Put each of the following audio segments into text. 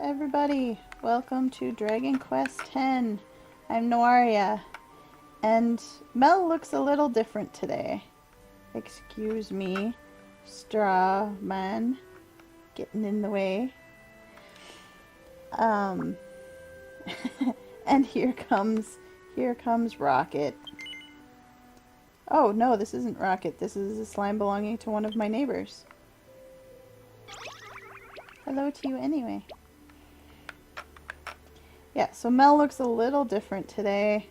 everybody, welcome to Dragon Quest X. I'm Noaria, and Mel looks a little different today. Excuse me, straw man, getting in the way. And here comes Rocket. Oh no, this isn't Rocket, this is a slime belonging to one of my neighbors. Hello to you anyway. Yeah, so Mel looks a little different today.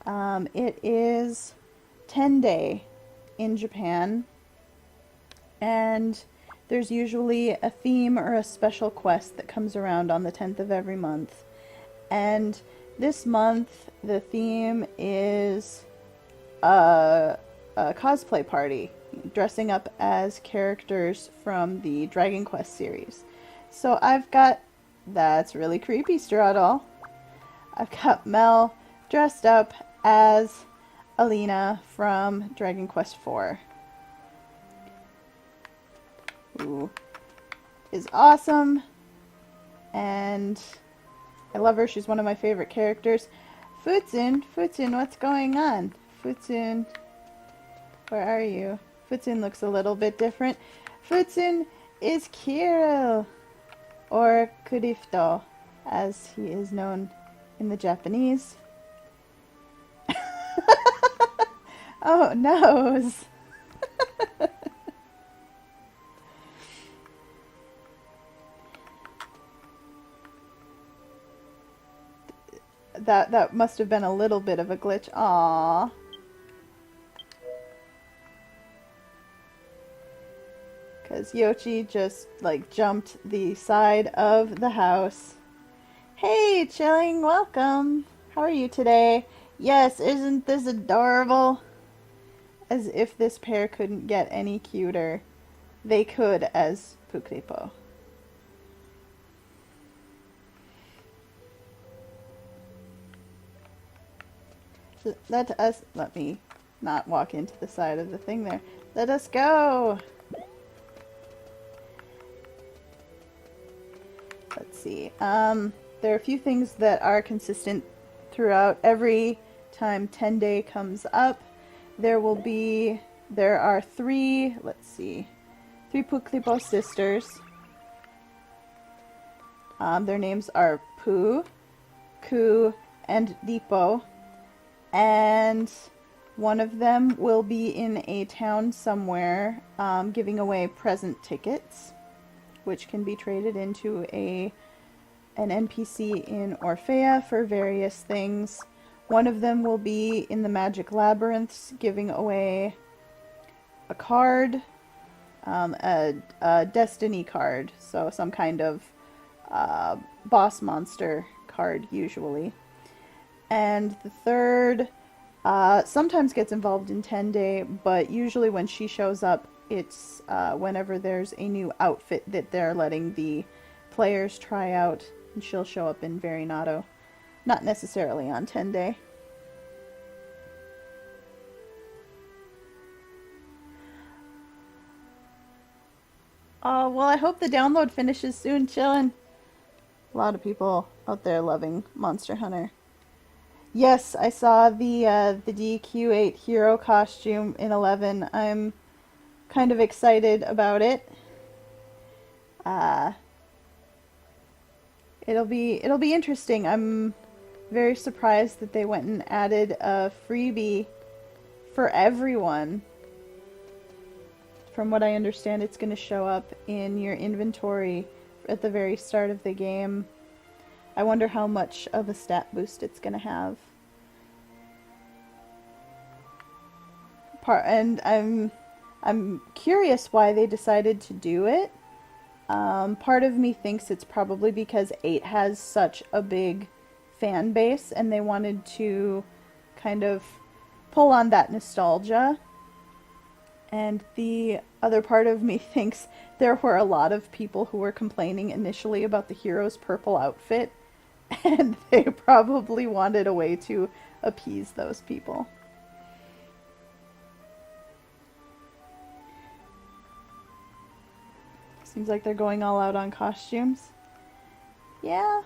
It is 10 day in Japan, and there's usually a theme or a special quest that comes around on the 10th of every month. And this month, the theme is a cosplay party, dressing up as characters from the Dragon Quest series. So I've got, that's really creepy, Straw Doll. I've got Mel dressed up as Alina from Dragon Quest IV. Who is awesome, and I love her. She's one of my favorite characters. Futsun, what's going on? Futsun, where are you? Futsun looks a little bit different. Futsun is Kirill, or Kurifto, as he is known in the Japanese. Oh, nose! That must have been a little bit of a glitch. Aww. Because Yoshi just, like, jumped the side of the house. Hey, Chilling, welcome. How are you today? Yes, isn't this adorable? As if this pair couldn't get any cuter. They could as Pukripo. So let me not walk into the side of the thing there. Let us go! Let's see. There are a few things that are consistent throughout. Every time 10 day comes up, there are three Puklipo sisters. Their names are Pu, Ku, and Dipo. And one of them will be in a town somewhere, giving away present tickets, which can be traded into an NPC in Orphea for various things. One of them will be in the Magic Labyrinths, giving away a card, a Destiny card, so some kind of boss monster card, usually. And the third sometimes gets involved in 10 day, but usually when she shows up, it's whenever there's a new outfit that they're letting the players try out, and she'll show up in Verinato. Not necessarily on 10 day. Oh, well, I hope the download finishes soon, Chillin'. A lot of people out there loving Monster Hunter. Yes, I saw the DQ8 hero costume in 11. I'm kind of excited about it. It'll be interesting. I'm very surprised that they went and added a freebie for everyone. From what I understand, it's going to show up in your inventory at the very start of the game. I wonder how much of a stat boost it's going to have. And I'm curious why they decided to do it. Part of me thinks it's probably because 8 has such a big fan base and they wanted to kind of pull on that nostalgia. And the other part of me thinks there were a lot of people who were complaining initially about the hero's purple outfit, and they probably wanted a way to appease those people. Seems like they're going all out on costumes. Yeah.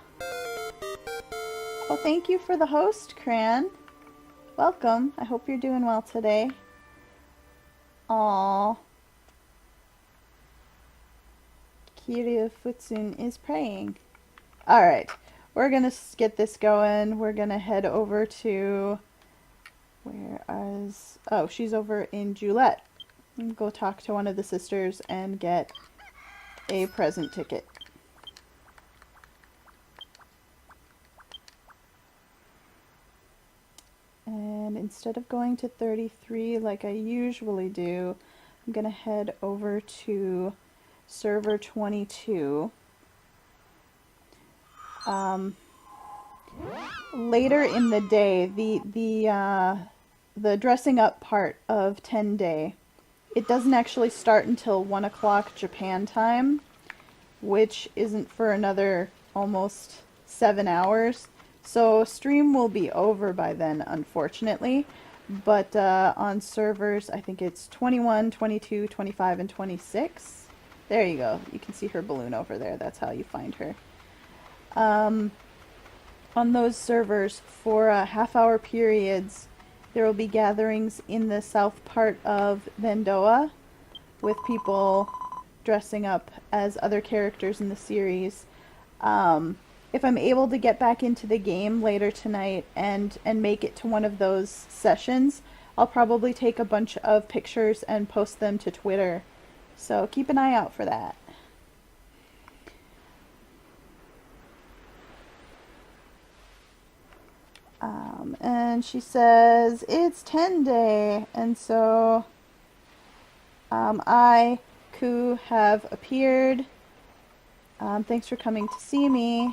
Well, thank you for the host, Cran. Welcome. I hope you're doing well today. Aww. Kiryu Futsun is praying. Alright. We're gonna get this going. We're gonna head over to... Where is... Oh, she's over in Julette. Go talk to one of the sisters and get a present ticket. And instead of going to 33 like I usually do, I'm gonna head over to server 22. Later in the day, the dressing up part of 10 day, it doesn't actually start until 1 o'clock Japan time, which isn't for another almost 7 hours. So stream will be over by then, unfortunately. But on servers, I think it's 21, 22, 25, and 26. There you go. You can see her balloon over there. That's how you find her. On those servers, for half-hour periods, there will be gatherings in the south part of Vendoa with people dressing up as other characters in the series. If I'm able to get back into the game later tonight and make it to one of those sessions, I'll probably take a bunch of pictures and post them to Twitter. So keep an eye out for that. And she says, it's 10 day, and so I, Ku, have appeared. Thanks for coming to see me.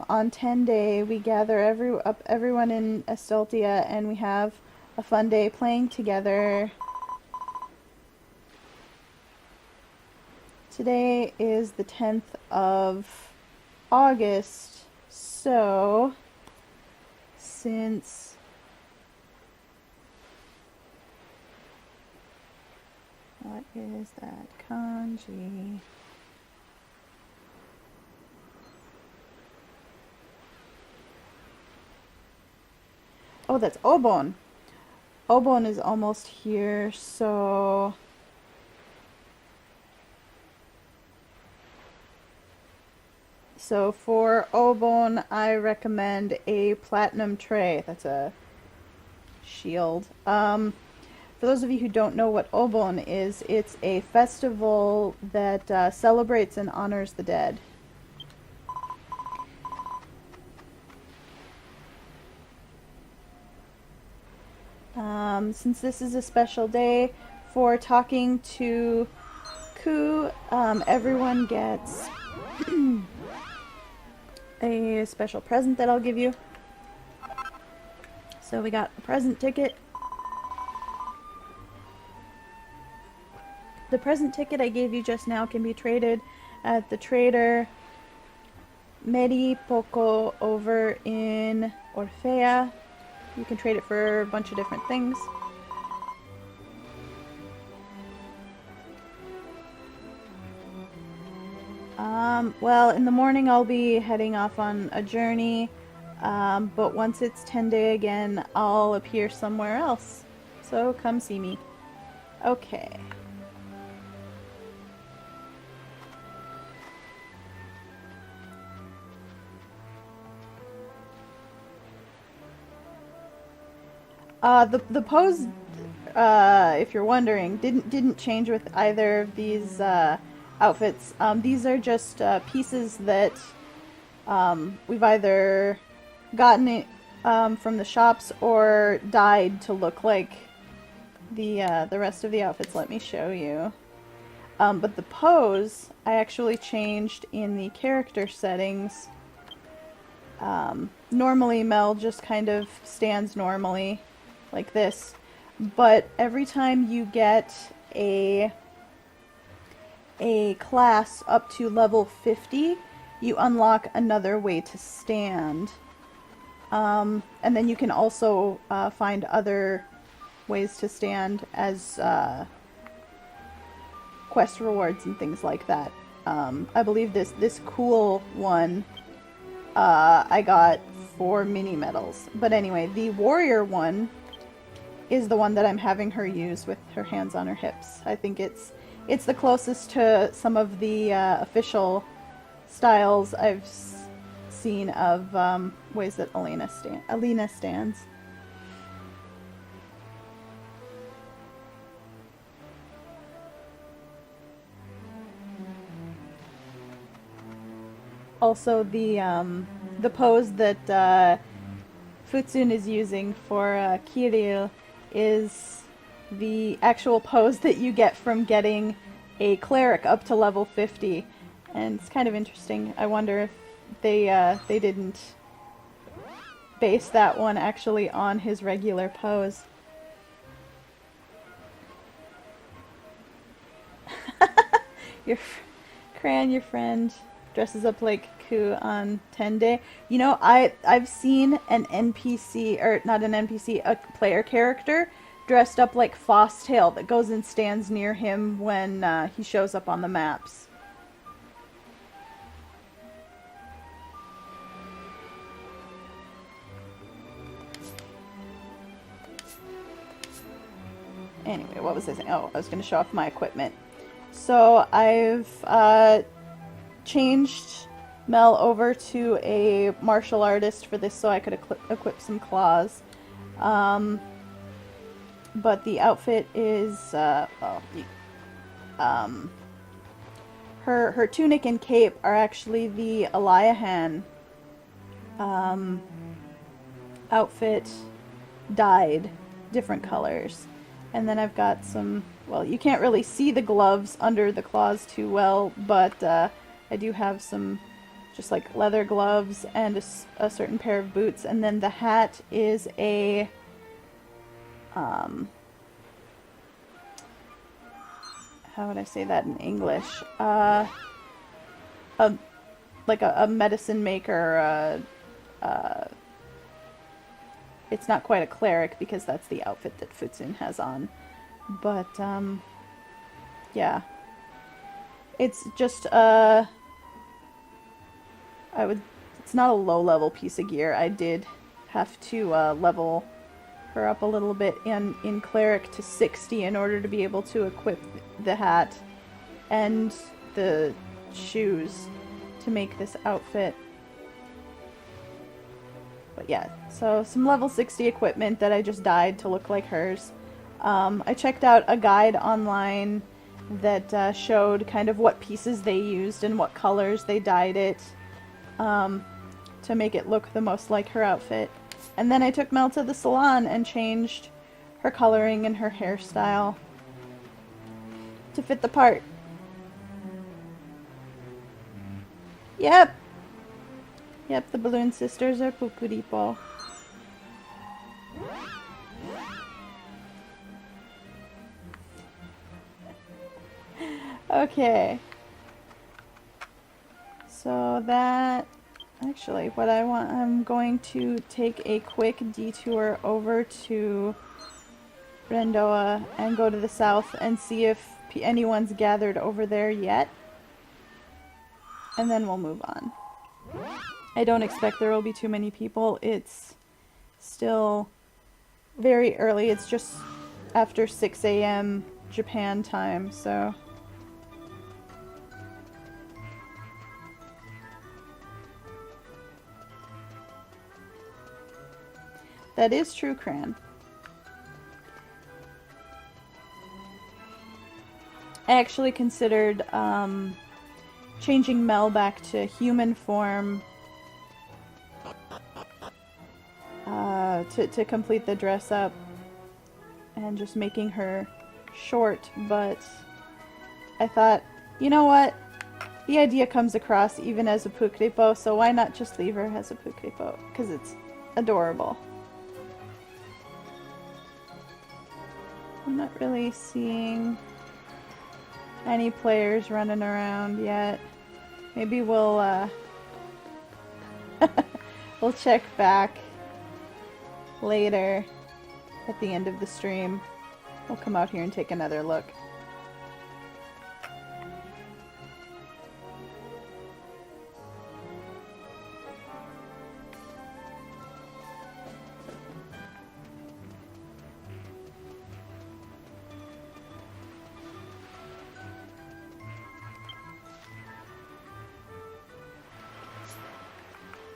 On 10 day, we gather everyone in Estoltia, and we have a fun day playing together. Today is the 10th of August, so since what is that kanji? Oh, that's Obon. Obon is almost here, so for Obon, I recommend a platinum tray. That's a shield. For those of you who don't know what Obon is, it's a festival that celebrates and honors the dead. Since this is a special day for talking to Ku, everyone gets a special present that I'll give you. So we got a present ticket. The present ticket I gave you just now can be traded at the trader Medi Poco over in Orfea. You can trade it for a bunch of different things. Well, in the morning I'll be heading off on a journey, but once it's 10 day again, I'll appear somewhere else. So come see me. Okay. The pose, if you're wondering, didn't change with either of these outfits. These are just pieces that we've either gotten it from the shops or dyed to look like the rest of the outfits. Let me show you. But the pose I actually changed in the character settings. Normally Mel just kind of stands normally like this, but every time you get a class up to level 50, you unlock another way to stand. And then you can also find other ways to stand as quest rewards and things like that. I believe this cool one, I got for mini medals. But anyway, the warrior one is the one that I'm having her use with her hands on her hips. I think it's the closest to some of the official styles I've seen of ways that Alina stands. Also, the pose that Futsun is using for Kirill is the actual pose that you get from getting a cleric up to level 50, and it's kind of interesting. I wonder if they didn't base that one actually on his regular pose. Cran, your friend, dresses up like Ku on 10 Day. You know, I've seen an NPC, or not an NPC, a player character dressed up like Fosstail that goes and stands near him when he shows up on the maps. Anyway, what was I saying? Oh, I was going to show off my equipment. So I've changed Mel over to a martial artist for this so I could equip some claws. But the outfit is, her tunic and cape are actually the Eliahan outfit dyed different colors. And then I've got some, well, you can't really see the gloves under the claws too well, but I do have some just like leather gloves and a certain pair of boots. And then the hat is a, how would I say that in English? Like a medicine maker, it's not quite a cleric because that's the outfit that Futsun has on. But, yeah. It's just, it's not a low-level piece of gear. I did have to level her up a little bit in cleric to 60 in order to be able to equip the hat and the shoes to make this outfit. But yeah, so some level 60 equipment that I just dyed to look like hers. I checked out a guide online that showed kind of what pieces they used and what colors they dyed it to make it look the most like her outfit. And then I took Mel to the salon and changed her coloring and her hairstyle to fit the part. Yep. Yep, the Balloon Sisters are Pukuripo. Okay. So that, actually, what I want, I'm going to take a quick detour over to Rendoa and go to the south and see if anyone's gathered over there yet. And then we'll move on. I don't expect there will be too many people. It's still very early. It's just after 6 a.m. Japan time, so... That is true, Cran. I actually considered changing Mel back to human form to complete the dress up and just making her short, but I thought, you know what? The idea comes across even as a Pukripo, so why not just leave her as a Pukripo? Because it's adorable. I'm not really seeing any players running around yet. Maybe we'll we'll check back later at the end of the stream. We'll come out here and take another look.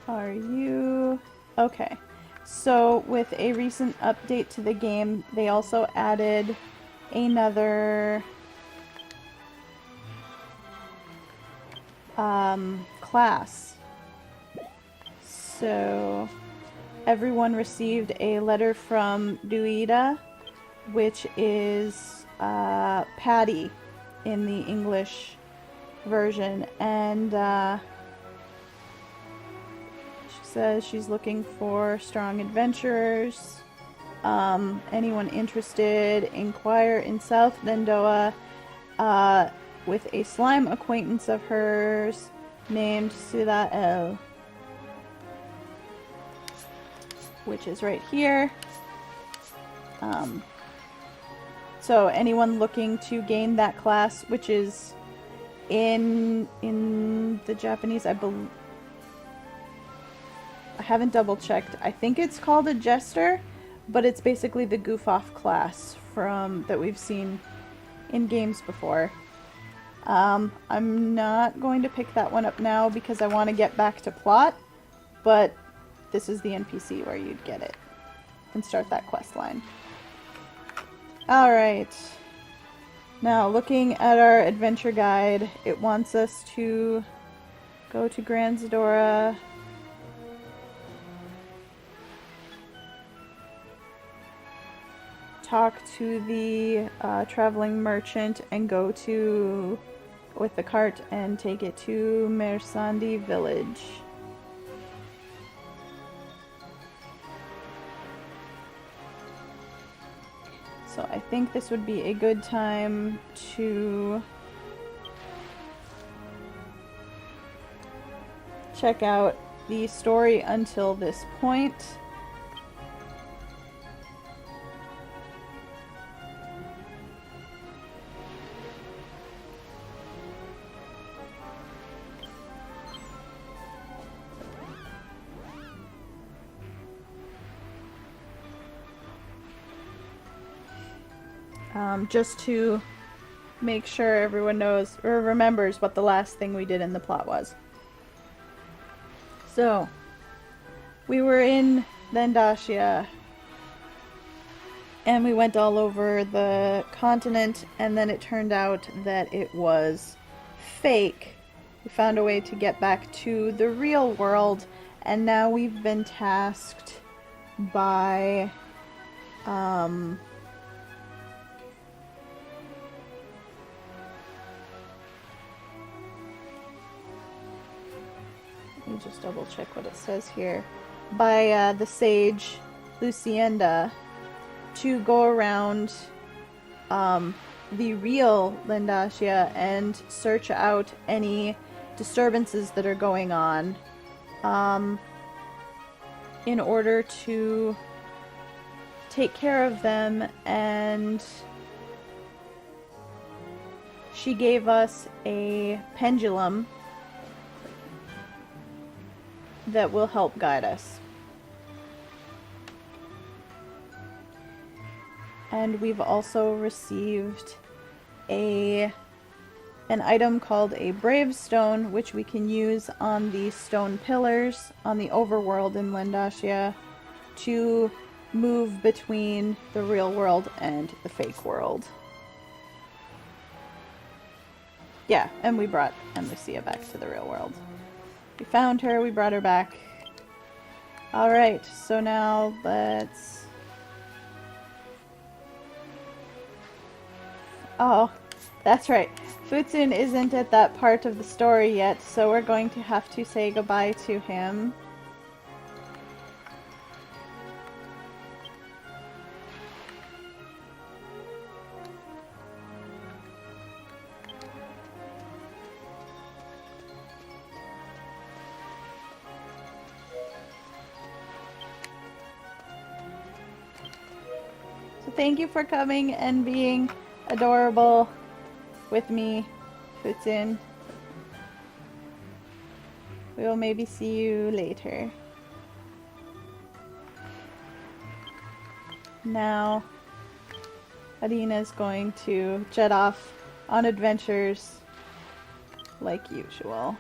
are you? Okay. So with a recent update to the game, they also added another class. So everyone received a letter from Duida, which is Patty in the English version, and she says she's looking for strong adventurers. Anyone interested, inquire in South Nendoa with a slime acquaintance of hers named Sulael, which is right here. So anyone looking to gain that class, which is in the Japanese, I haven't double checked. I think it's called a jester, but it's basically the goof off class that we've seen in games before. I'm not going to pick that one up now because I want to get back to plot, but this is the NPC where you'd get it and start that quest line. Alright, now looking at our adventure guide, it wants us to go to Gran Zadora, talk to the traveling merchant, and go with the cart and take it to Mersandi village. So I think this would be a good time to check out the story until this point. Just to make sure everyone knows or remembers what the last thing we did in the plot was. So, we were in Landashia, and we went all over the continent, and then it turned out that it was fake. We found a way to get back to the real world, and now we've been tasked by let me just double check what it says here. By the sage Lucienda to go around the real Landashia and search out any disturbances that are going on in order to take care of them. And she gave us a pendulum that will help guide us. And we've also received an item called a Brave Stone, which we can use on the stone pillars on the overworld in Landashia to move between the real world and the fake world. Yeah, and we brought Lucia back to the real world. We found her, we brought her back. Alright, so now let's... Oh, that's right. Futsun isn't at that part of the story yet, so we're going to have to say goodbye to him. Thank you for coming and being adorable with me, Futsun. We will maybe see you later. Now, Adina's going to jet off on adventures like usual.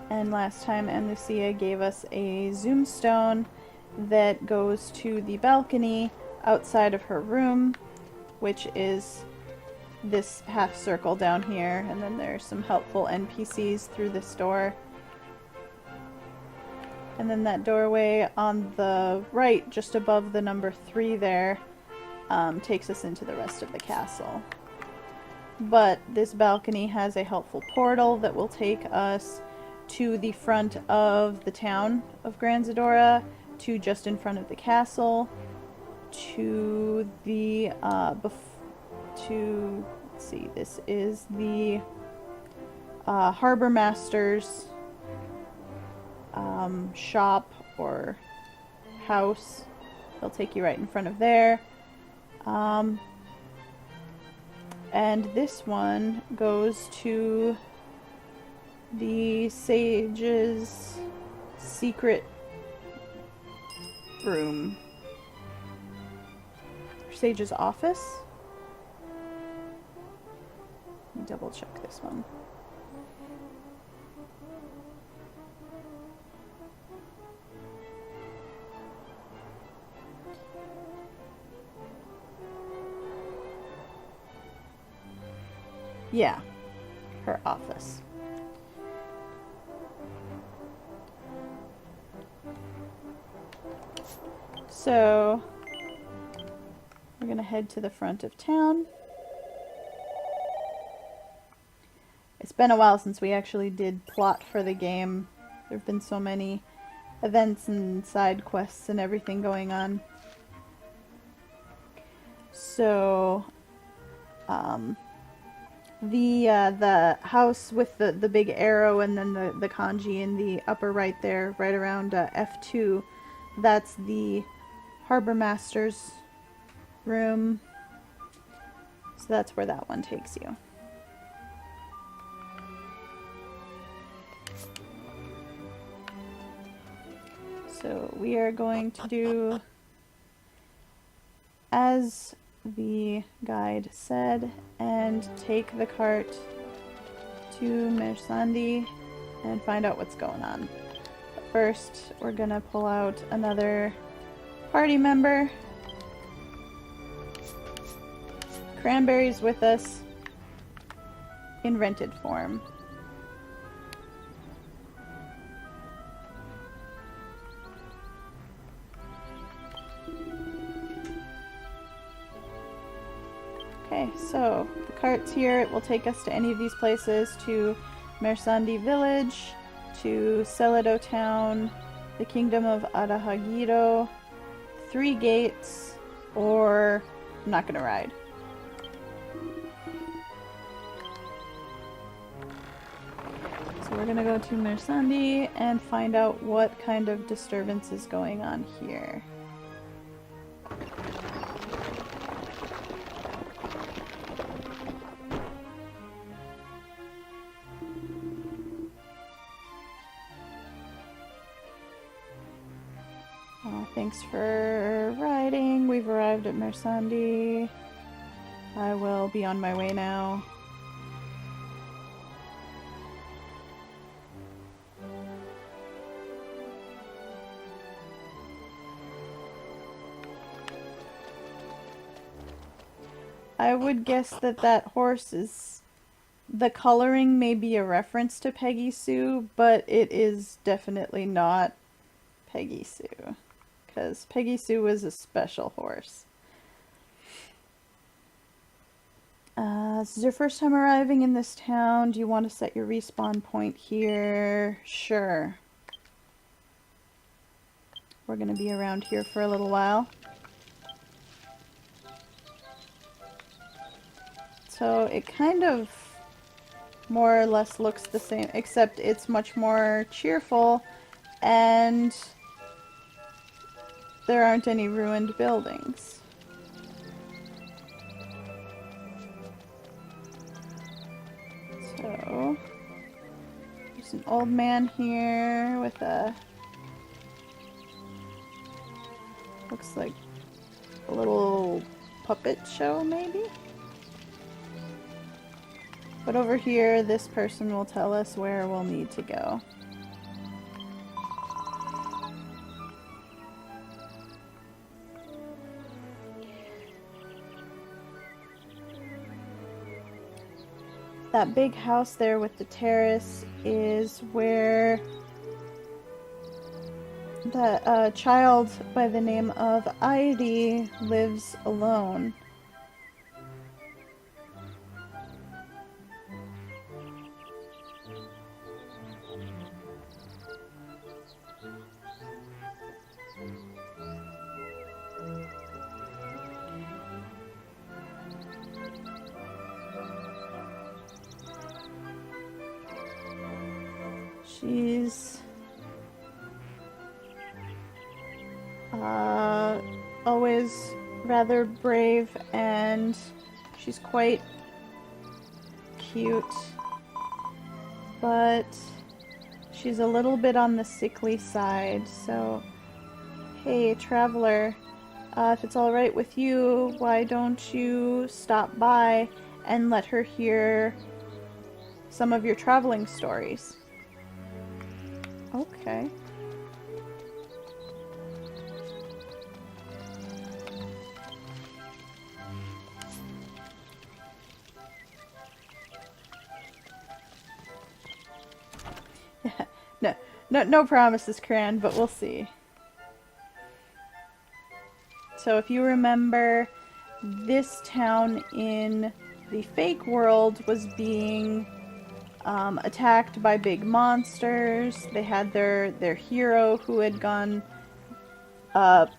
And last time Aunt Lucia gave us a zoom stone that goes to the balcony outside of her room, which is this half circle down here, and then there's some helpful NPCs through this door. And then that doorway on the right, just above the number 3 there, takes us into the rest of the castle. But this balcony has a helpful portal that will take us to the front of the town of Gran Zadora, to just in front of the castle, to the, let's see, this is the Harbor Master's shop or house. They'll take you right in front of there. And this one goes to the Sage's secret room. Sage's office? Let me double check this one. Yeah, her office. So, we're gonna head to the front of town. It's been a while since we actually did plot for the game. There have been so many events and side quests and everything going on. So, the house with the big arrow and then the kanji in the upper right there, right around F2, that's the Harbor Master's room. So that's where that one takes you. So we are going to do as the guide said and take the cart to Mersandi and find out what's going on. But first, we're gonna pull out another party member. Cranberry's with us in rented form. Okay, so the cart's here. It will take us to any of these places, to Mersandi Village, to Celedo Town, the Kingdom of Arahagiro, 3 Gates, or I'm not gonna ride. So we're gonna go to Mersandi and find out what kind of disturbance is going on here. Thanks for riding. We've arrived at Mersandi. I will be on my way now. I would guess that that horse is... The coloring may be a reference to Peggy Sue, but it is definitely not Peggy Sue. Because Peggy Sue was a special horse. This is your first time arriving in this town. Do you want to set your respawn point here? Sure. We're going to be around here for a little while. So it kind of more or less looks the same, except it's much more cheerful and there aren't any ruined buildings. So, there's an old man here with a looks like a little puppet show, maybe? But over here, this person will tell us where we'll need to go. That big house there with the terrace is where the child by the name of Heidi lives alone. She's always rather brave, and she's quite cute, but she's a little bit on the sickly side. So, hey, traveler, if it's all right with you, why don't you stop by and let her hear some of your traveling stories? Okay. No promises, Cran, but we'll see. So if you remember, this town in the fake world was being attacked by big monsters. They had their hero who had gone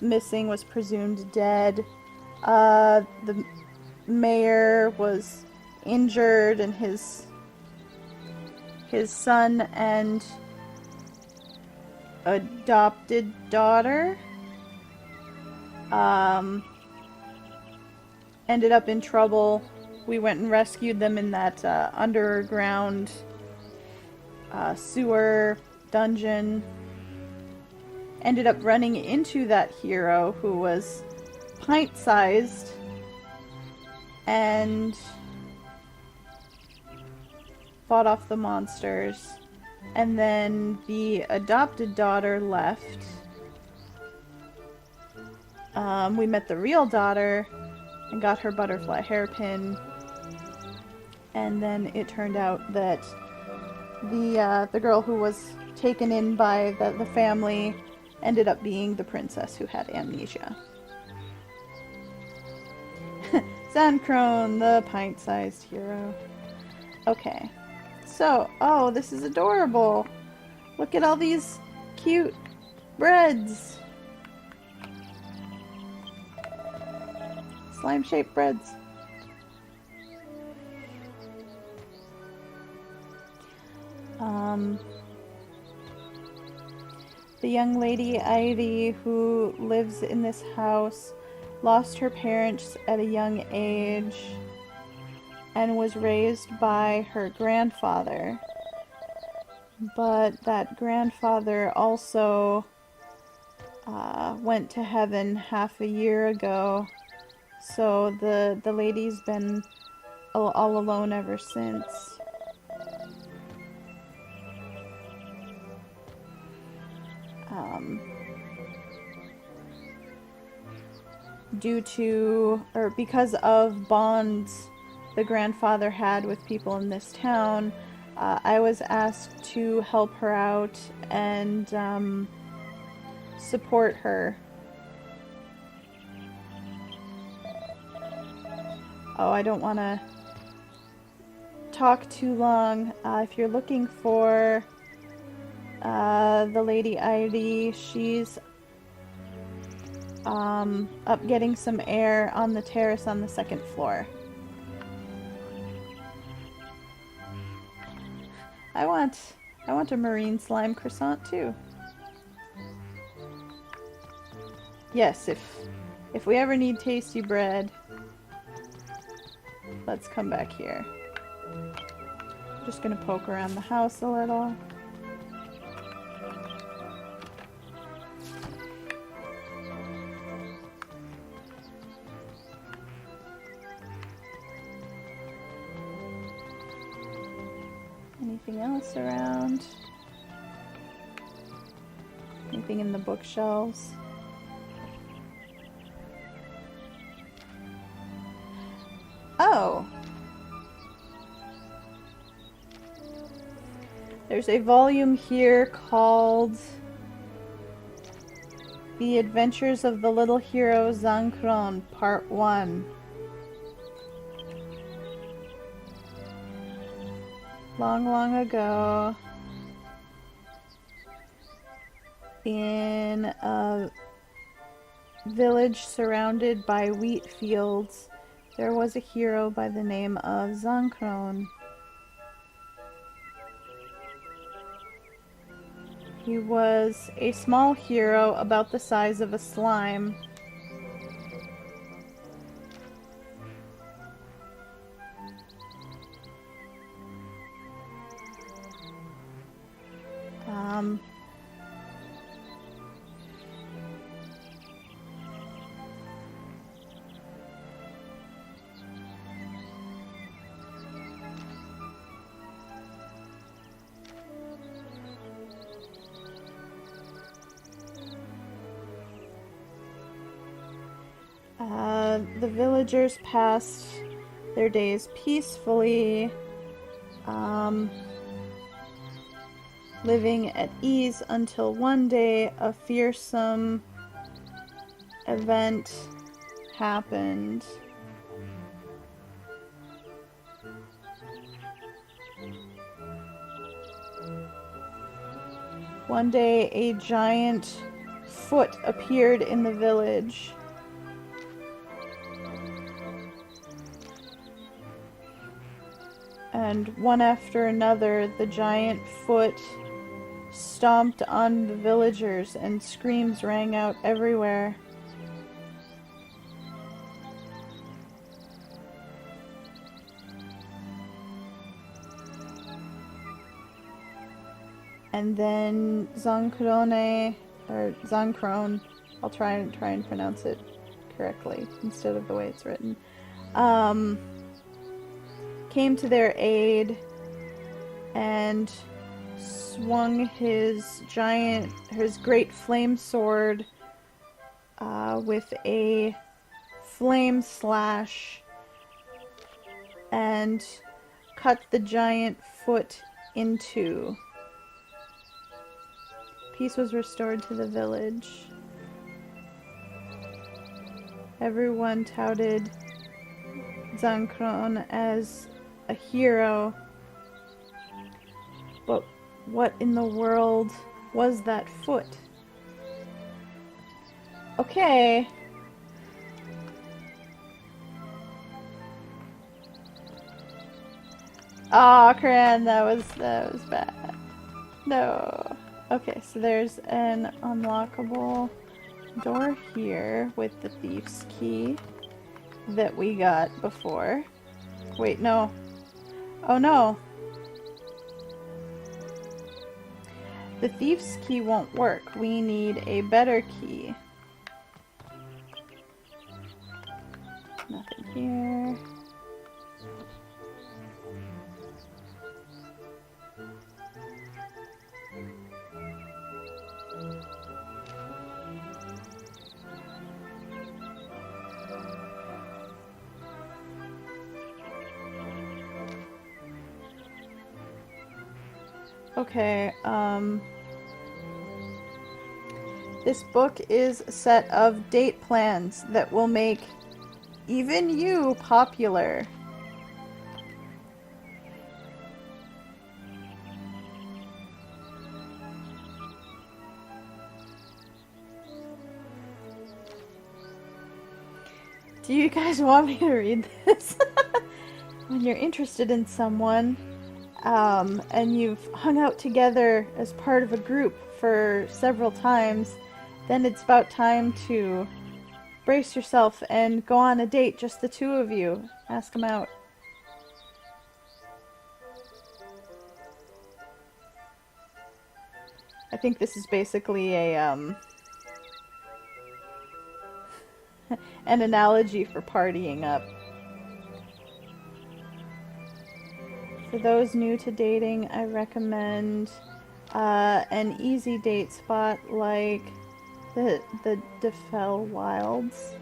missing, was presumed dead. The mayor was injured, and his son and adopted daughter ended up in trouble. We went and rescued them in that underground sewer dungeon. Ended up running into that hero who was pint-sized and fought off the monsters. And then the adopted daughter left. We met the real daughter and got her butterfly hairpin. And then it turned out that the girl who was taken in by the family ended up being the princess who had amnesia. Zancrone, the pint-sized hero. Okay. So, oh, this is adorable. Look at all these cute breads. Slime-shaped breads. The young lady, Ivy, who lives in this house, lost her parents at a young age and was raised by her grandfather. But that grandfather also went to heaven half a year ago, so the lady's been all alone ever since. Due to, or because of bonds the grandfather had with people in this town, I was asked to help her out and support her. Oh, I don't want to talk too long. If you're looking for the Lady Ivy, she's up getting some air on the terrace on the second floor. I want a marine slime croissant too. Yes, if we ever need tasty bread, let's come back here. Just gonna poke around the house a little. Anything else around? Anything in the bookshelves? Oh! There's a volume here called The Adventures of the Little Hero Zankron, Part 1. Long, long ago, in a village surrounded by wheat fields, there was a hero by the name of Zankron. He was a small hero about the size of a slime. The villagers passed their days peacefully, living at ease until one day a fearsome event happened. One day a giant foot appeared in the village. And one after another, the giant foot stomped on the villagers and screams rang out everywhere. And then Zankron, I'll try and pronounce it correctly instead of the way it's written, came to their aid and swung his great flame sword with a flame slash and cut the giant foot in two. Peace was restored to the village. Everyone touted Zankron as a hero, but what in the world was that foot? Okay. Aw, Cran, that was bad. No. Okay, so there's an unlockable door here with the thief's key that we got before. Wait, no. Oh no. The thief's key won't work. We need a better key. Nothing here. Okay, this book is a set of date plans that will make even you popular. Do you guys want me to read this? When you're interested in someone, and you've hung out together as part of a group for several times, then it's about time to brace yourself and go on a date, just the two of you. Ask them out. I think this is basically a, an analogy for partying up. So For those new to dating, I recommend an easy date spot like the Defel Wilds.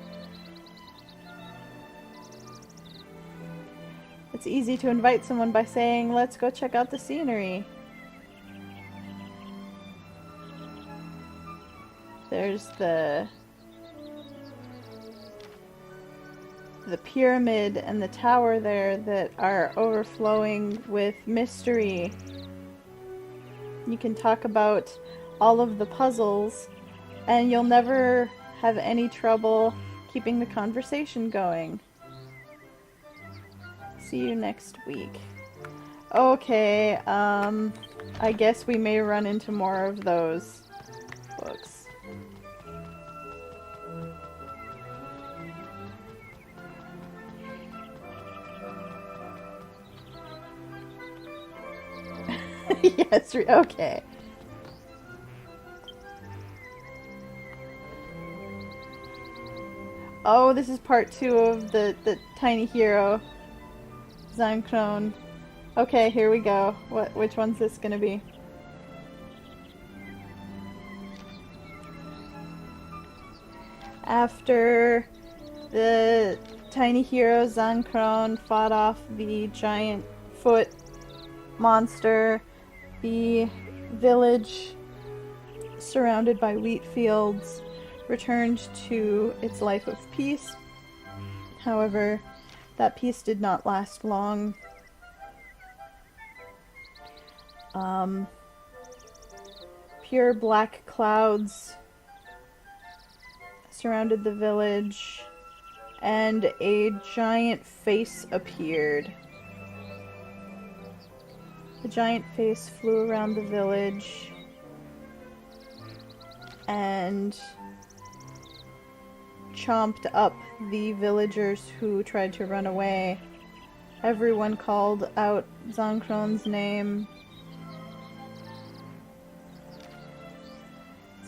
It's easy to invite someone by saying, let's go check out the scenery. There's the pyramid and the tower there that are overflowing with mystery. You can talk about all of the puzzles, and you'll never have any trouble keeping the conversation going. See you next week. Okay, I guess we may run into more of those books. Yes, okay. Oh, this is part 2 of the tiny hero, Zanchrone. Okay, here we go. Which one's this gonna be? After the tiny hero Zanchrone fought off the giant foot monster, the village, surrounded by wheat fields, returned to its life of peace. However, that peace did not last long. Pure black clouds surrounded the village, and a giant face appeared. The giant face flew around the village and chomped up the villagers who tried to run away. Everyone called out Zancrone's name.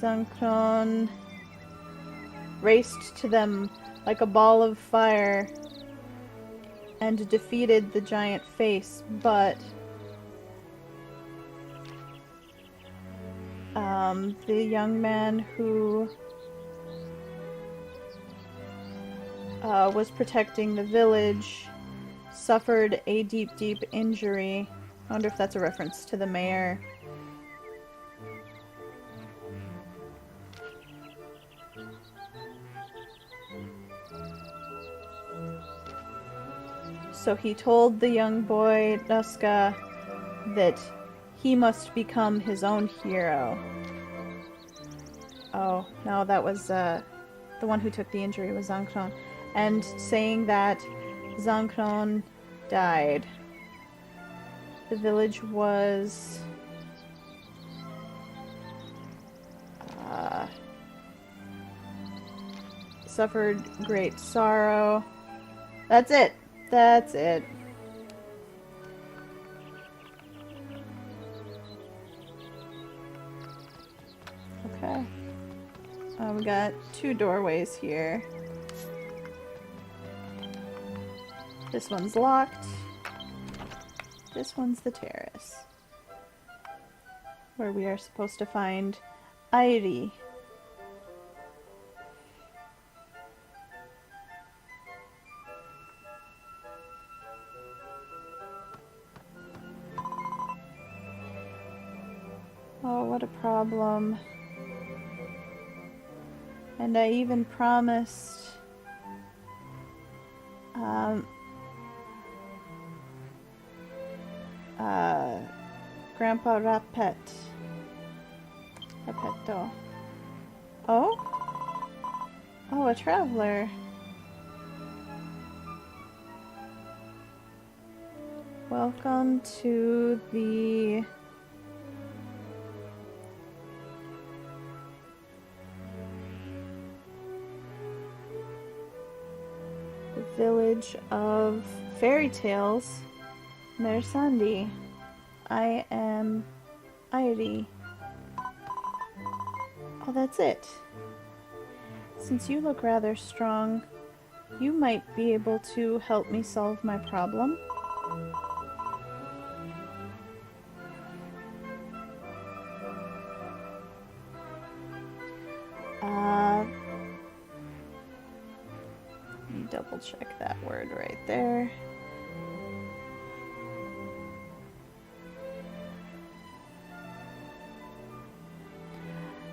Zancrone raced to them like a ball of fire and defeated the giant face, but the young man who was protecting the village suffered a deep, deep injury. I wonder if that's a reference to the mayor. So he told the young boy, Nuska, that he must become his own hero. Oh, no, that was, the one who took the injury was Zanchrone. And saying that Zanchrone died. The village was suffered great sorrow. That's it. That's it. Okay. We got 2 doorways here. This one's locked. This one's the terrace, where we are supposed to find Airi. Oh, what a problem. And I even promised Grandpa Rapeto. Oh? Oh, a traveler. Welcome to the village of fairy tales, Mersandi. I am Airi. Oh, that's it. Since you look rather strong, you might be able to help me solve my problem. double check that word right there.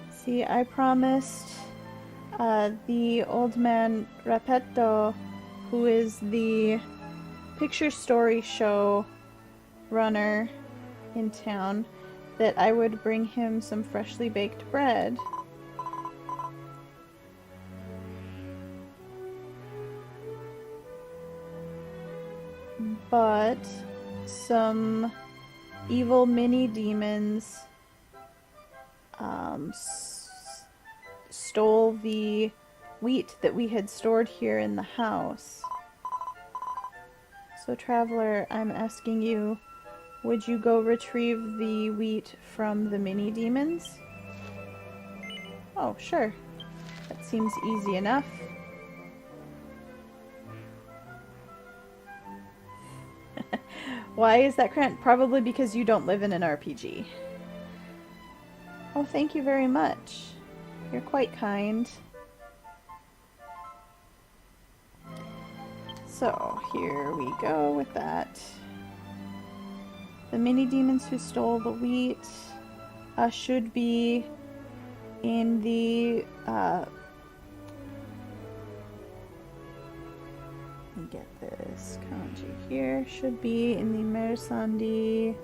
See, I promised the old man Repetto, who is the picture story show runner in town, that I would bring him some freshly baked bread. But some evil mini demons stole the wheat that we had stored here in the house. So, Traveler, I'm asking you, would you go retrieve the wheat from the mini demons? Oh, sure. That seems easy enough. Why is that current? Probably because you don't live in an RPG. Oh, thank you very much. You're quite kind. So, here we go with that. The mini demons who stole the wheat should be in the let me get this kanji here. Should be in the Mersandi.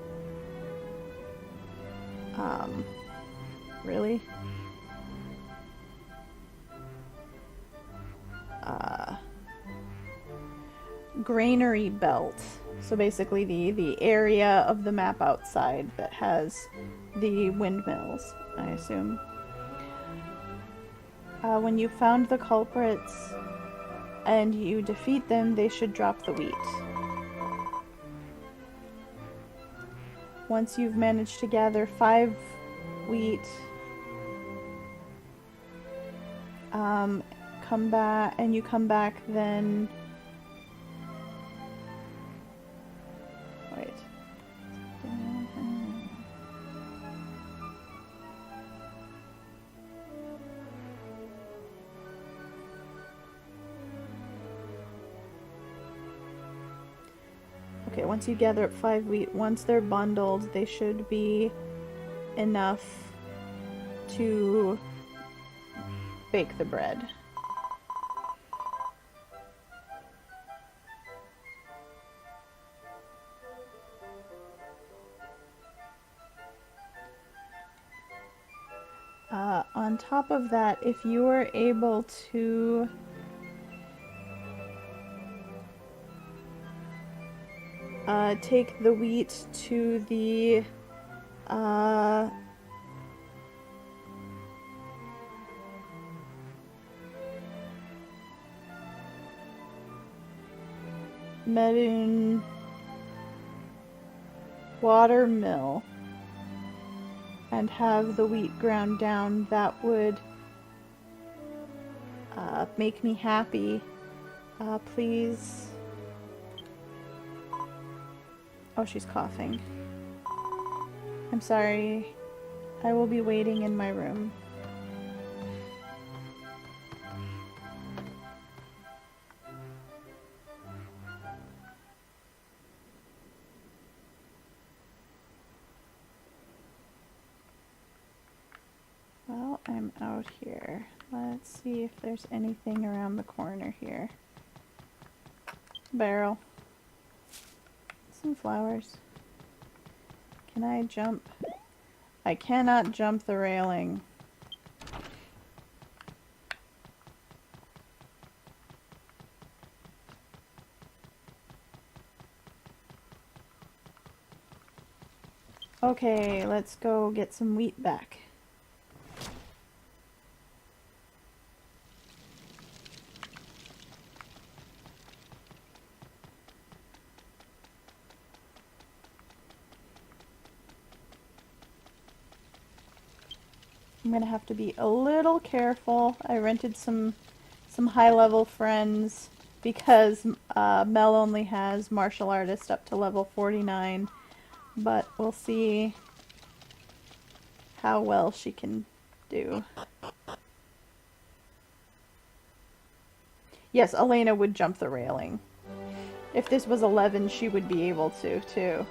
Really? Granary belt. So basically the area of the map outside that has the windmills, I assume. When you found the culprits and you defeat them, they should drop the wheat. Once you've managed to gather 5 wheat, come back, and you come back then. Wait. Okay, once you gather up 5 wheat, once they're bundled, they should be enough to bake the bread. On top of that, if you are able to take the wheat to the Medun water mill and have the wheat ground down, that would make me happy. Please. Oh, she's coughing. I'm sorry. I will be waiting in my room. Well, I'm out here. Let's see if there's anything around the corner here. Barrel. Some flowers. Can I jump? I cannot jump the railing. Okay, let's go get some wheat back. I'm gonna have to be a little careful. I rented some high-level friends because Mel only has martial artist up to level 49, but we'll see how well she can do. Yes, Elena would jump the railing. If this was 11, she would be able to, too.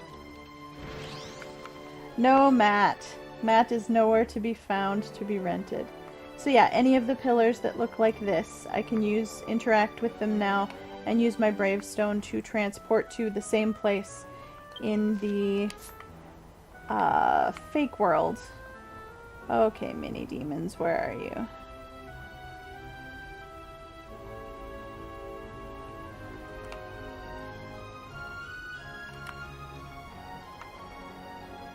No Matt. Matt is nowhere to be found to be rented. So yeah, any of the pillars that look like this, I can interact with them now, and use my Bravestone to transport to the same place in the fake world. Okay, mini demons, where are you?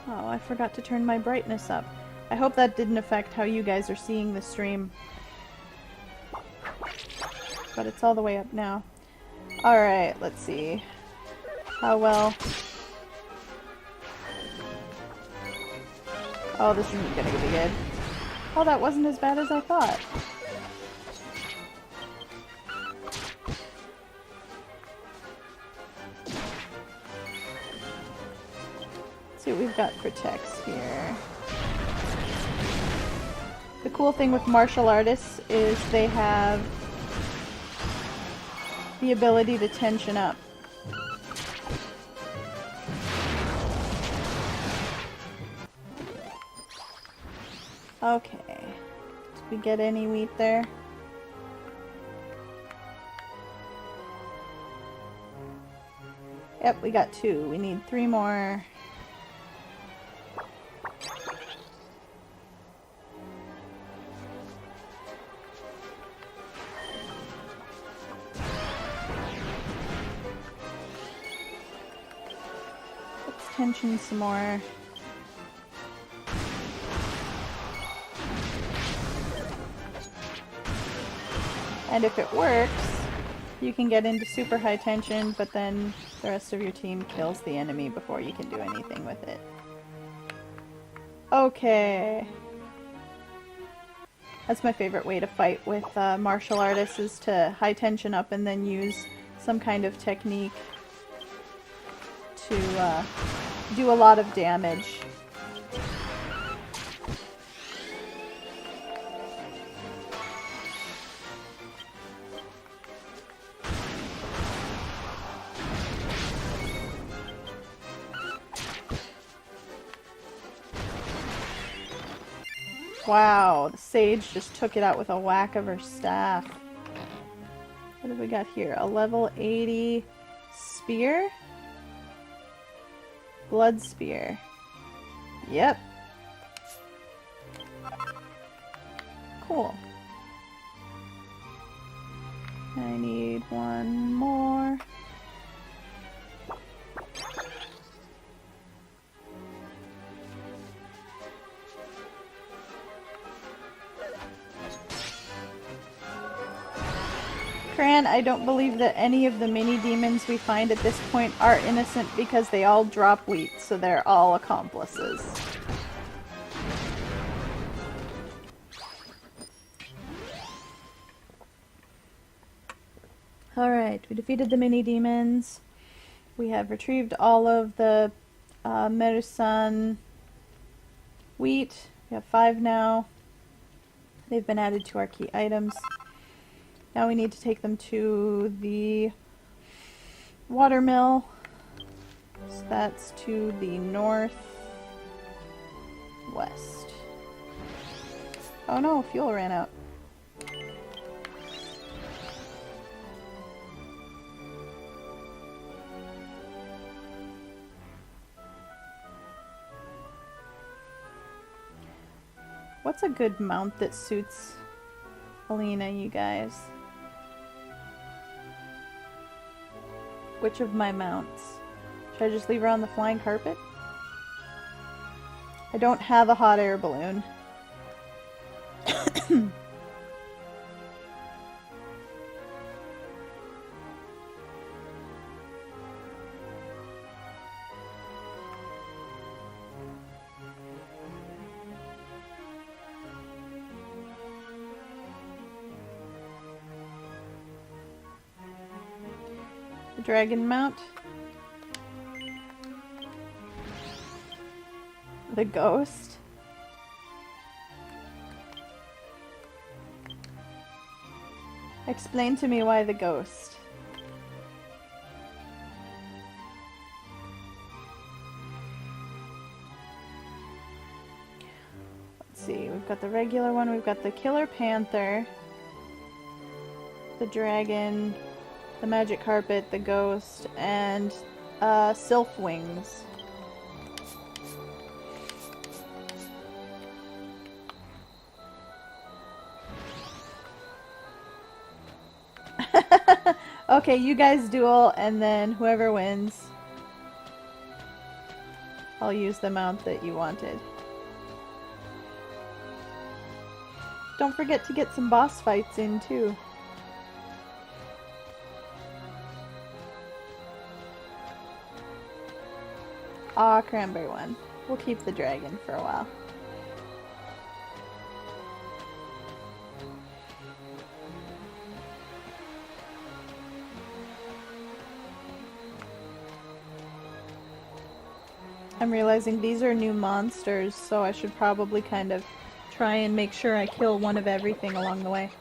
Oh, I forgot to turn my brightness up. I hope that didn't affect how you guys are seeing the stream. But it's all the way up now. Alright, let's see. How well... Oh, this isn't gonna be good. Oh, that wasn't as bad as I thought. Let's see what we've got for text here. The cool thing with martial artists is they have the ability to tension up. Okay. Did we get any wheat there? Yep, we got 2. We need 3 more. Let's tension some more. And if it works, you can get into super high tension, but then the rest of your team kills the enemy before you can do anything with it. Okay. That's my favorite way to fight with martial artists, is to high tension up and then use some kind of technique to do a lot of damage. Wow, the sage just took it out with a whack of her staff. What have we got here? A level 80 spear? Blood spear. Yep. Cool. I need 1 more. Cran, I don't believe that any of the mini demons we find at this point are innocent, because they all drop wheat, so they're all accomplices. Alright, we defeated the mini demons. We have retrieved all of the Mersandi wheat. We have 5 now. They've been added to our key items. Now we need to take them to the watermill. So that's to the northwest. Oh no, fuel ran out. What's a good mount that suits Alina, you guys? Which of my mounts? Should I just leave her on the flying carpet? I don't have a hot air balloon. Dragon mount. The ghost. Explain to me why the ghost. Let's see, we've got the regular one, we've got the killer panther, the dragon, the magic carpet, the ghost, and sylph wings. Okay, you guys duel, and then whoever wins, I'll use the mount that you wanted. Don't forget to get some boss fights in, too. Ah, cranberry one. We'll keep the dragon for a while. I'm realizing these are new monsters, so I should probably kind of try and make sure I kill one of everything along the way.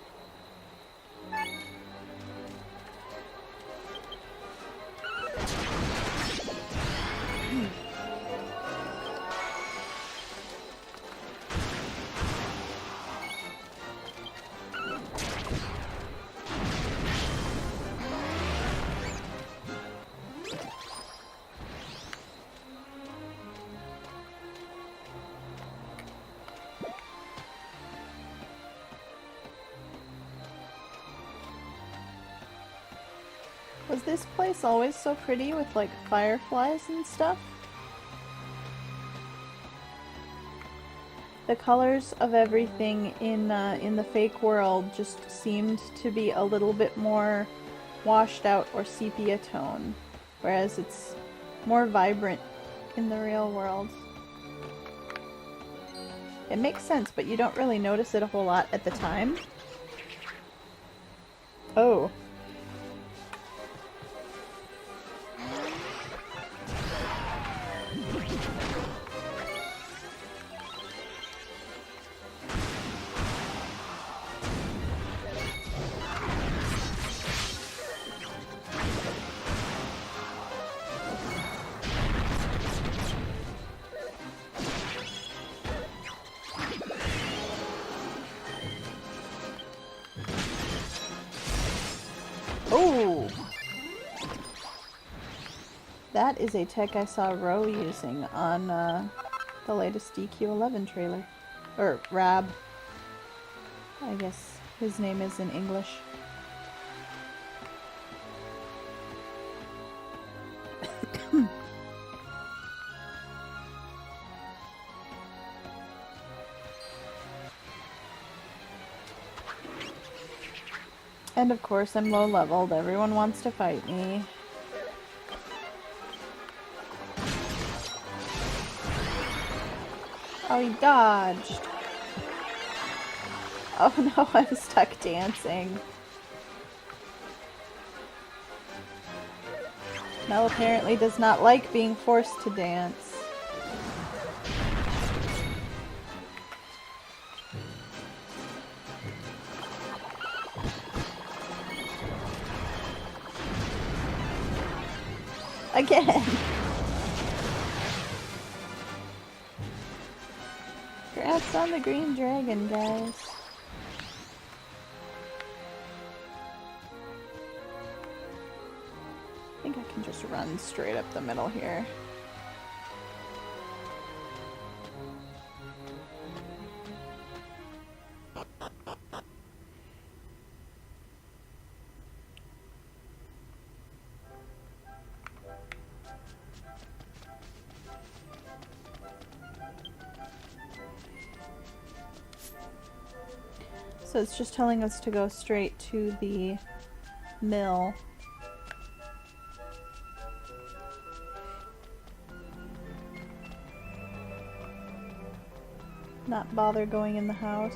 Was this place always so pretty with like fireflies and stuff? The colors of everything in the fake world just seemed to be a little bit more washed out or sepia tone, whereas it's more vibrant in the real world. It makes sense, but you don't really notice it a whole lot at the time. Oh. Oh! That is a tech I saw Ro using on the latest DQ11 trailer. Or Rab. I guess his name is in English. And of course I'm low leveled, everyone wants to fight me. Oh, he dodged. Oh no, I'm stuck dancing. Mel apparently does not like being forced to dance. Again. Congrats on the green dragon, guys. I think I can just run straight up the middle here. So it's just telling us to go straight to the mill. Not bother going in the house.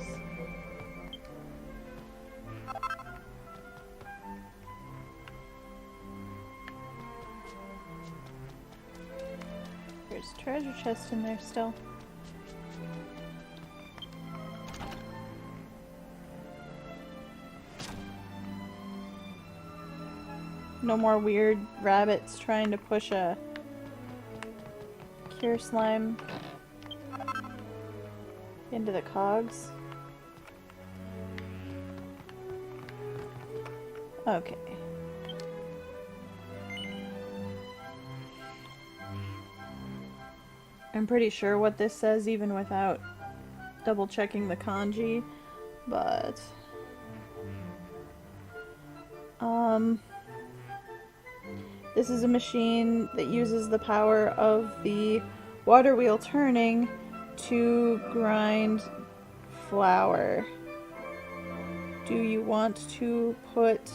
There's a treasure chest in there still. No more weird rabbits trying to push a cure slime into the cogs. Okay. I'm pretty sure what this says even without double checking the kanji, but this is a machine that uses the power of the water wheel turning to grind flour. Do you want to put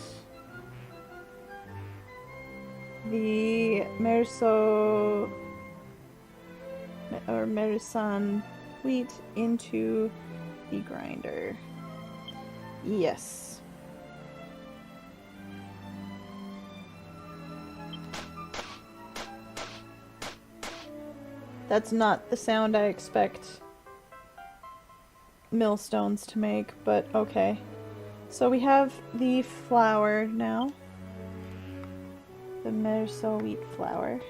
the Mersandi wheat into the grinder? Yes. That's not the sound I expect millstones to make, but okay. So we have the flour now. The Mersandi wheat flour.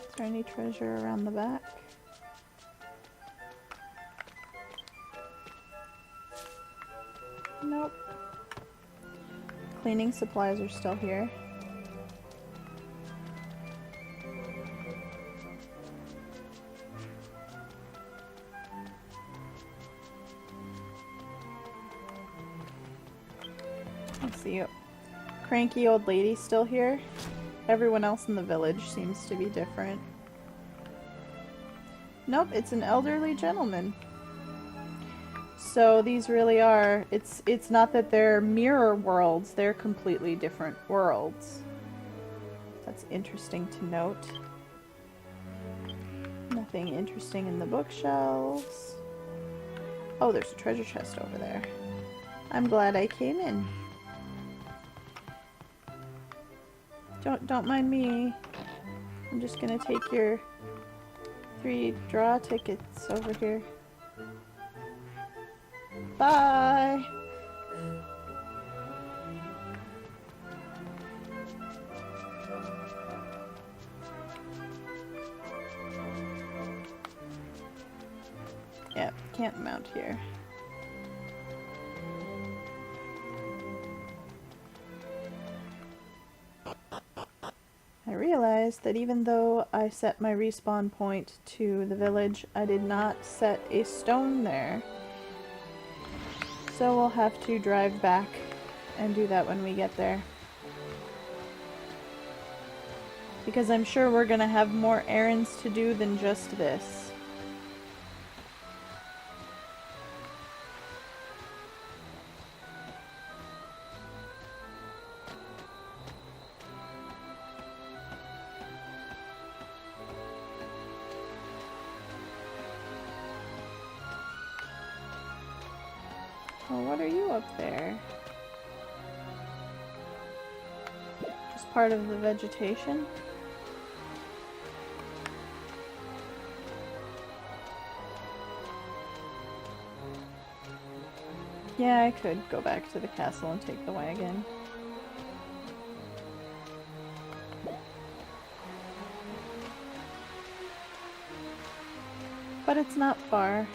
Is there any treasure around the back? Nope. Cleaning supplies are still here. Let's see. Cranky old lady still here. Everyone else in the village seems to be different. Nope, it's an elderly gentleman. So these really are, it's not that they're mirror worlds, they're completely different worlds. That's interesting to note. Nothing interesting in the bookshelves. Oh, there's a treasure chest over there. I'm glad I came in. Don't mind me. I'm just gonna take your 3 draw tickets over here. Bye! Yep, can't mount here. I realized that even though I set my respawn point to the village, I did not set a stone there. So we'll have to drive back and do that when we get there. Because I'm sure we're gonna have more errands to do than just this. Oh, what are you up there? Just part of the vegetation? Yeah, I could go back to the castle and take the wagon. But it's not far.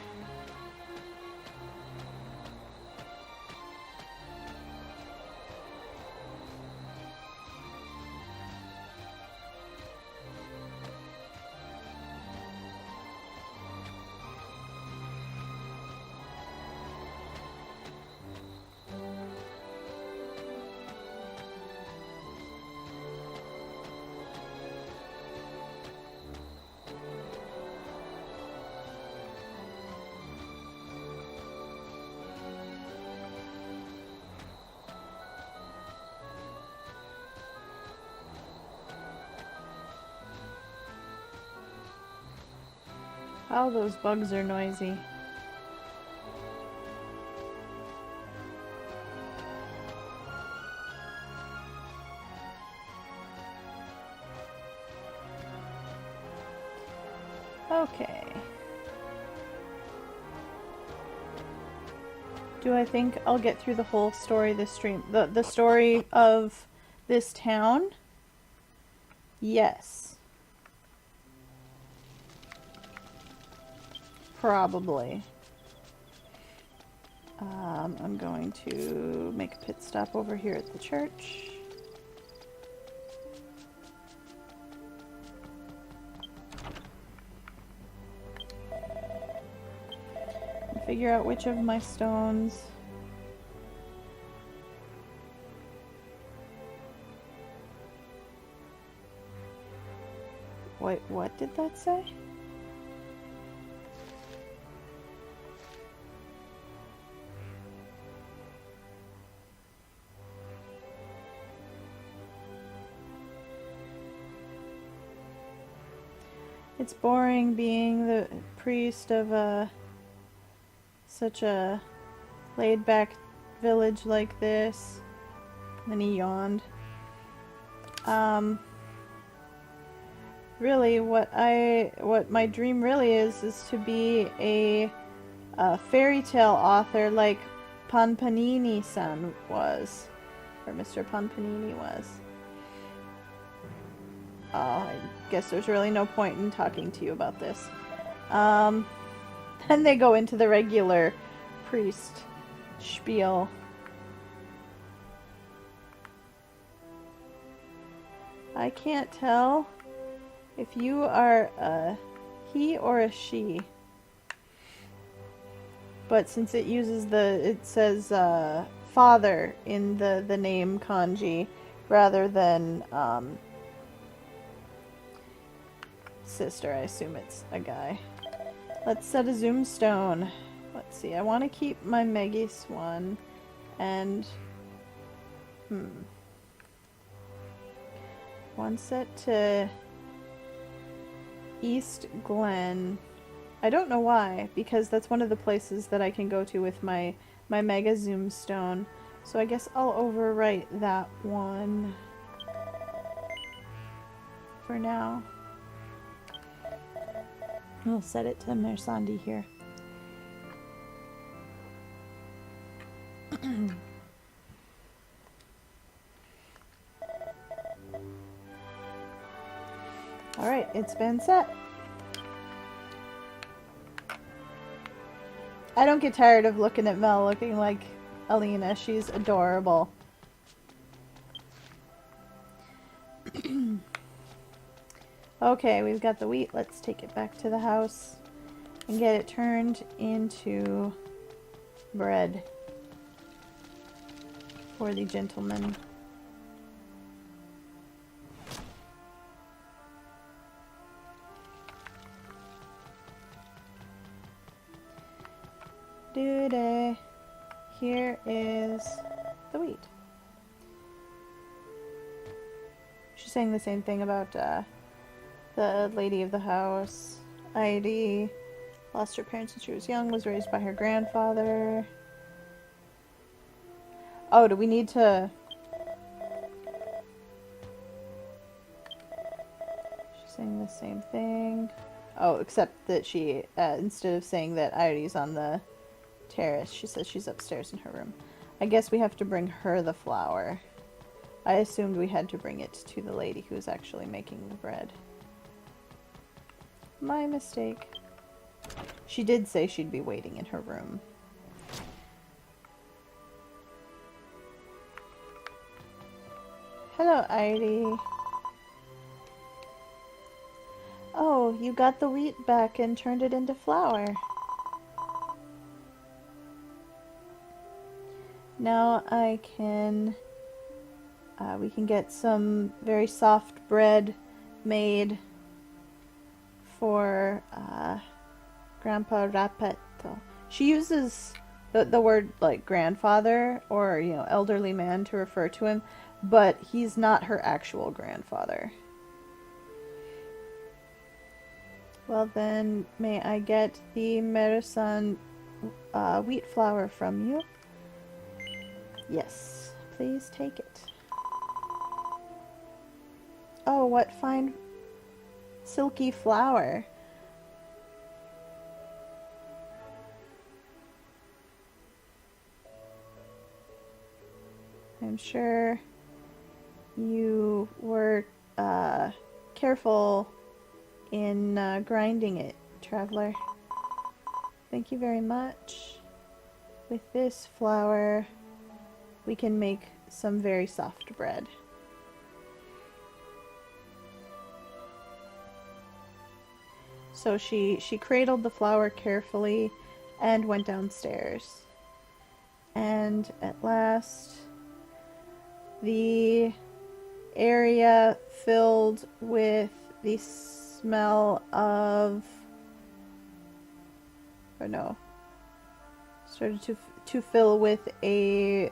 Wow, those bugs are noisy. Okay. Do I think I'll get through the whole story this stream? The story of this town? Yes. Probably. I'm going to make a pit stop over here at the church. And figure out which of my stones Wait, what did that say? It's boring being the priest of such a laid-back village like this. And then he yawned. Really, what my dream really is to be a fairy tale author like Panpanini-san was, or Mr. Panpanini was. Oh, I guess there's really no point in talking to you about this. Then they go into the regular priest spiel. I can't tell if you are a he or a she. But since it uses it says father in the name kanji rather than sister, I assume it's a guy. Let's set a zoom stone. Let's see, I want to keep my Megis one and one set to East Glen. I don't know why, because that's one of the places that I can go to with my mega zoom stone. So I guess I'll overwrite that one for now. We'll set it to Mersandi here. Alright, it's been set. I don't get tired of looking at Mel looking like Alina. She's adorable. Okay, we've got the wheat. Let's take it back to the house and get it turned into bread for the gentleman. Today, here is the wheat. She's saying the same thing about the lady of the house. Heidi lost her parents when she was young, was raised by her grandfather. Oh, do we need to... She's saying the same thing. Oh, except that she, instead of saying that Heidi's on the terrace, she says she's upstairs in her room. I guess we have to bring her the flour. I assumed we had to bring it to the lady who's actually making the bread. My mistake. She did say she'd be waiting in her room. Hello, Heidi. Oh, you got the wheat back and turned it into flour. Now I can... we can get some very soft bread made for Grandpa Rapetto. She uses the word like grandfather or, you know, elderly man to refer to him, but he's not her actual grandfather. Well then, may I get the Mersandi wheat flour from you? Yes, please take it. Oh, what fine silky flour. I'm sure you were careful in grinding it, traveler. Thank you very much. With this flour, we can make some very soft bread. So she cradled the flour carefully and went downstairs. And at last, the area filled with the smell of, or no, started to fill with a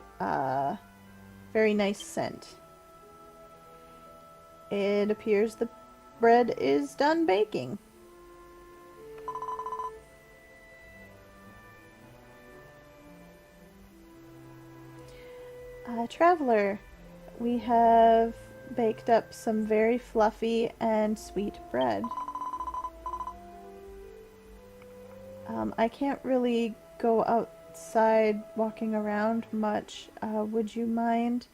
very nice scent. It appears the bread is done baking. Traveler, we have baked up some very fluffy and sweet bread. I can't really go outside walking around much. Would you mind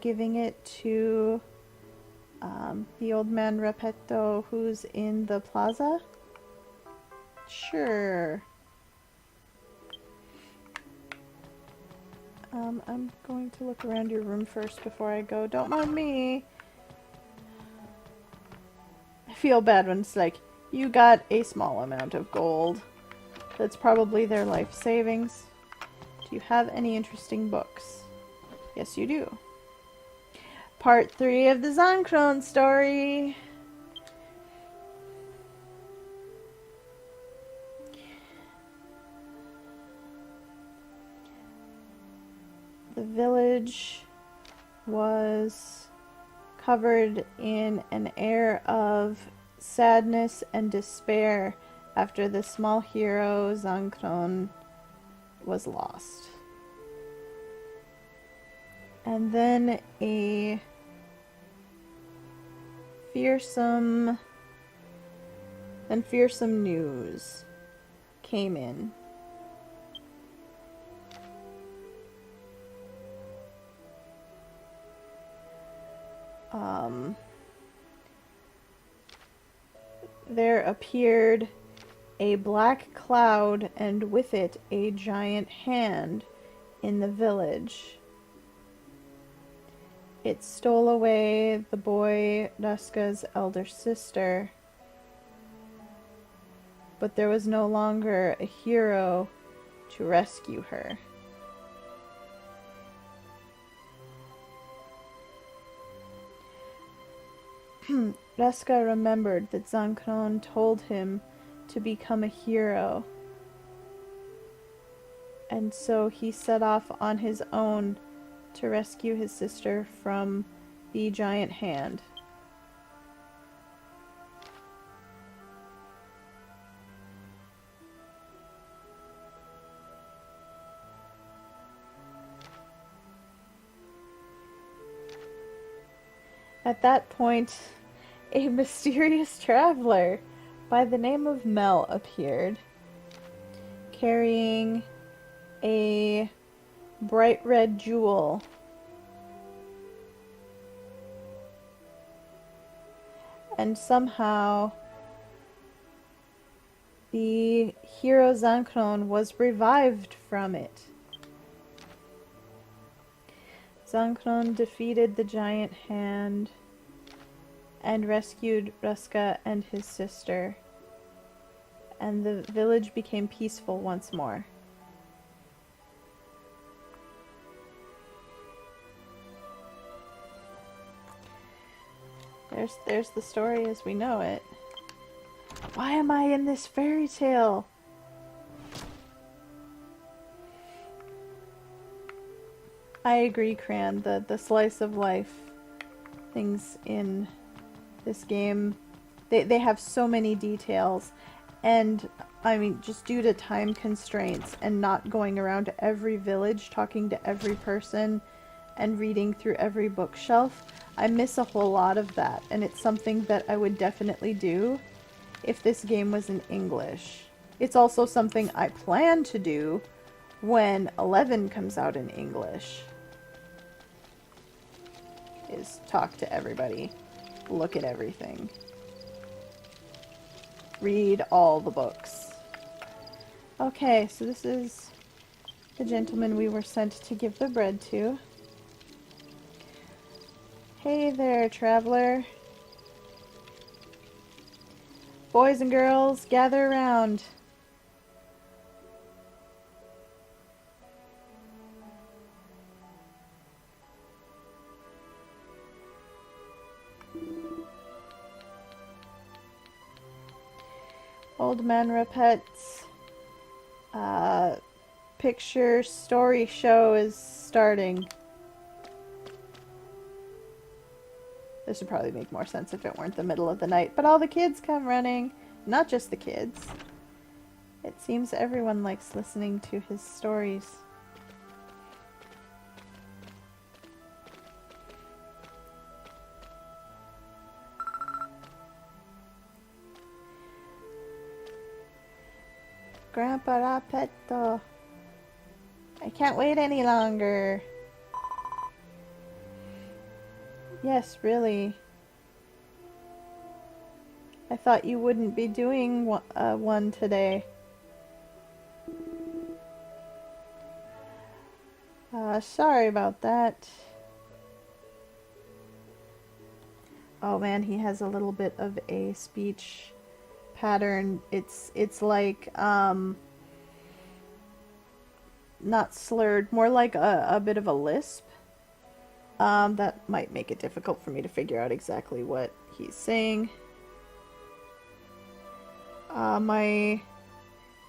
giving it to the old man Repetto who's in the plaza? Sure. I'm going to look around your room first before I go. Don't mind me. I feel bad when it's like, you got a small amount of gold. That's probably their life savings. Do you have any interesting books? Yes, you do. Part 3 of the Zankron story. The village was covered in an air of sadness and despair after the small hero Zankron was lost. And then a fearsome news came in. There appeared a black cloud and with it a giant hand in the village. It stole away the boy Raska's elder sister, but there was no longer a hero to rescue her. Raska remembered that Zankron told him to become a hero, and so he set off on his own to rescue his sister from the giant hand. At that point, a mysterious traveler by the name of Mel appeared, carrying a bright red jewel. And somehow, the hero Zankron was revived from it. Zankron defeated the giant hand and rescued Raska and his sister, and the village became peaceful once more. There's the story as we know it. Why am I in this fairy tale? I agree, Cran. The slice of life things in this game, they have so many details, and I mean, just due to time constraints and not going around to every village, talking to every person, and reading through every bookshelf, I miss a whole lot of that, and it's something that I would definitely do if this game was in English. It's also something I plan to do when 11 comes out in English. is talk to everybody, look at everything, read all the books. Okay, so this is the gentleman we were sent to give the bread to. Hey there, traveler. Boys and girls, gather around. Old man repeats. Picture story show is starting. This would probably make more sense if it weren't the middle of the night, but all the kids come running. Not just the kids. It seems everyone likes listening to his stories. Grandpa Rapetto. I can't wait any longer. Yes, really. I thought you wouldn't be doing one today. Sorry about that. Oh man, he has a little bit of a speech pattern. It's like, not slurred, more like a bit of a lisp. That might make it difficult for me to figure out exactly what he's saying.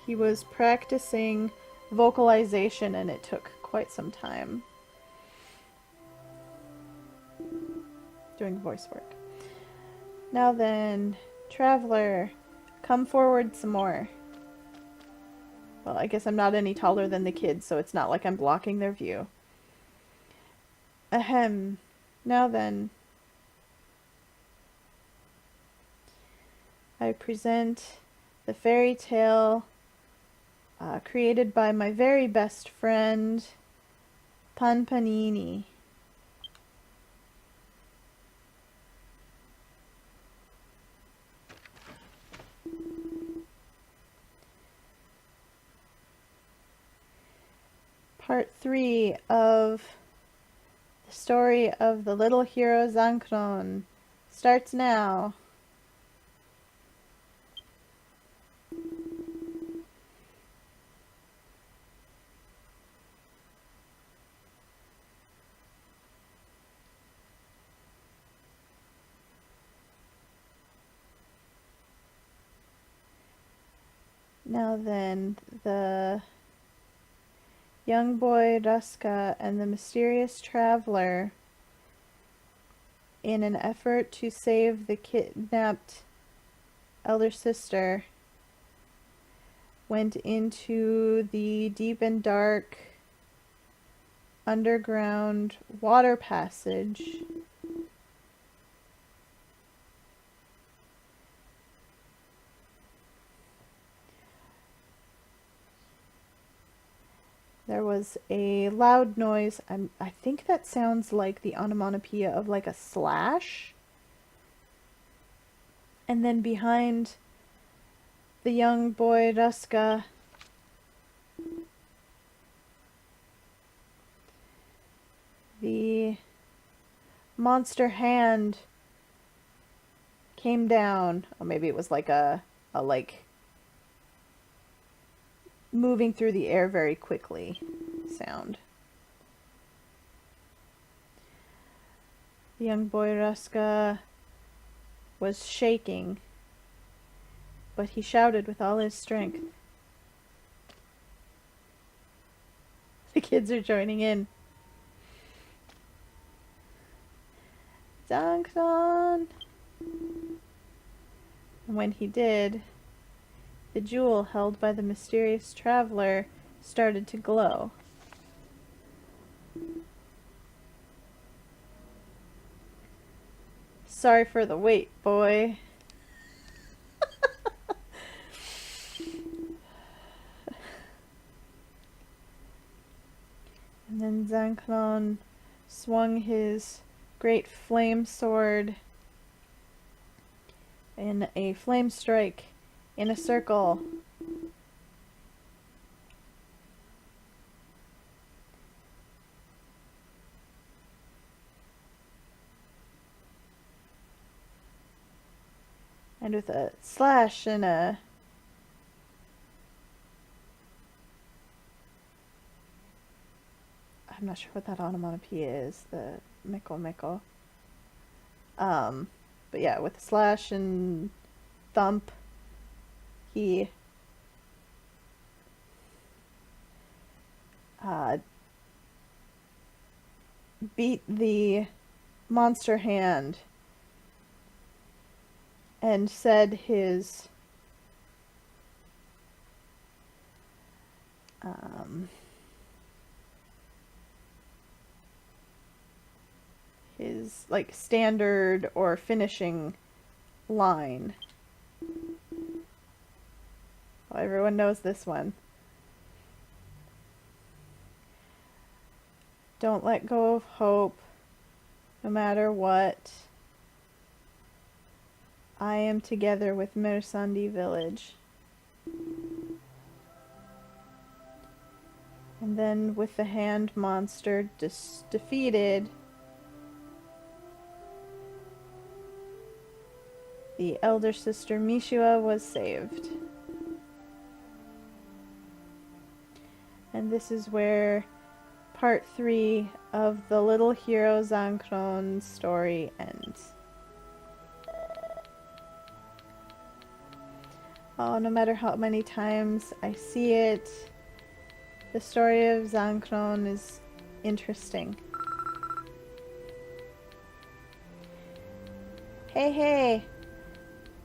He was practicing vocalization and it took quite some time doing voice work. Now then, traveler, come forward some more. Well, I guess I'm not any taller than the kids, so it's not like I'm blocking their view. Ahem. Now then, I present the fairy tale created by my very best friend, Panpanini. Part 3 of the story of the little hero Zankron starts now. Now then, the young boy Ruska and the mysterious traveler, in an effort to save the kidnapped elder sister, went into the deep and dark underground water passage There was a loud noise. I think that sounds like the onomatopoeia of like a slash. And then behind the young boy Ruska, the monster hand came down. Or maybe it was like a like moving through the air very quickly sound. The young boy Ruska was shaking, but he shouted with all his strength. The kids are joining in. Zankron! And when he did, the jewel held by the mysterious traveler started to glow. Sorry for the wait, boy. And then Zankron swung his great flame sword in a flame strike in a circle. And with a slash and a I'm not sure what that onomatopoeia is, the meko meko. But yeah, with a slash and thump, he beat the monster hand and said his like standard or finishing line. Well, everyone knows this one. Don't let go of hope, no matter what. I am together with Mersandi village. And then with the hand monster defeated, the elder sister Mishua was saved. And this is where part 3 of the little hero Zankron story ends. Oh, no matter how many times I see it, the story of Zankron is interesting. Hey,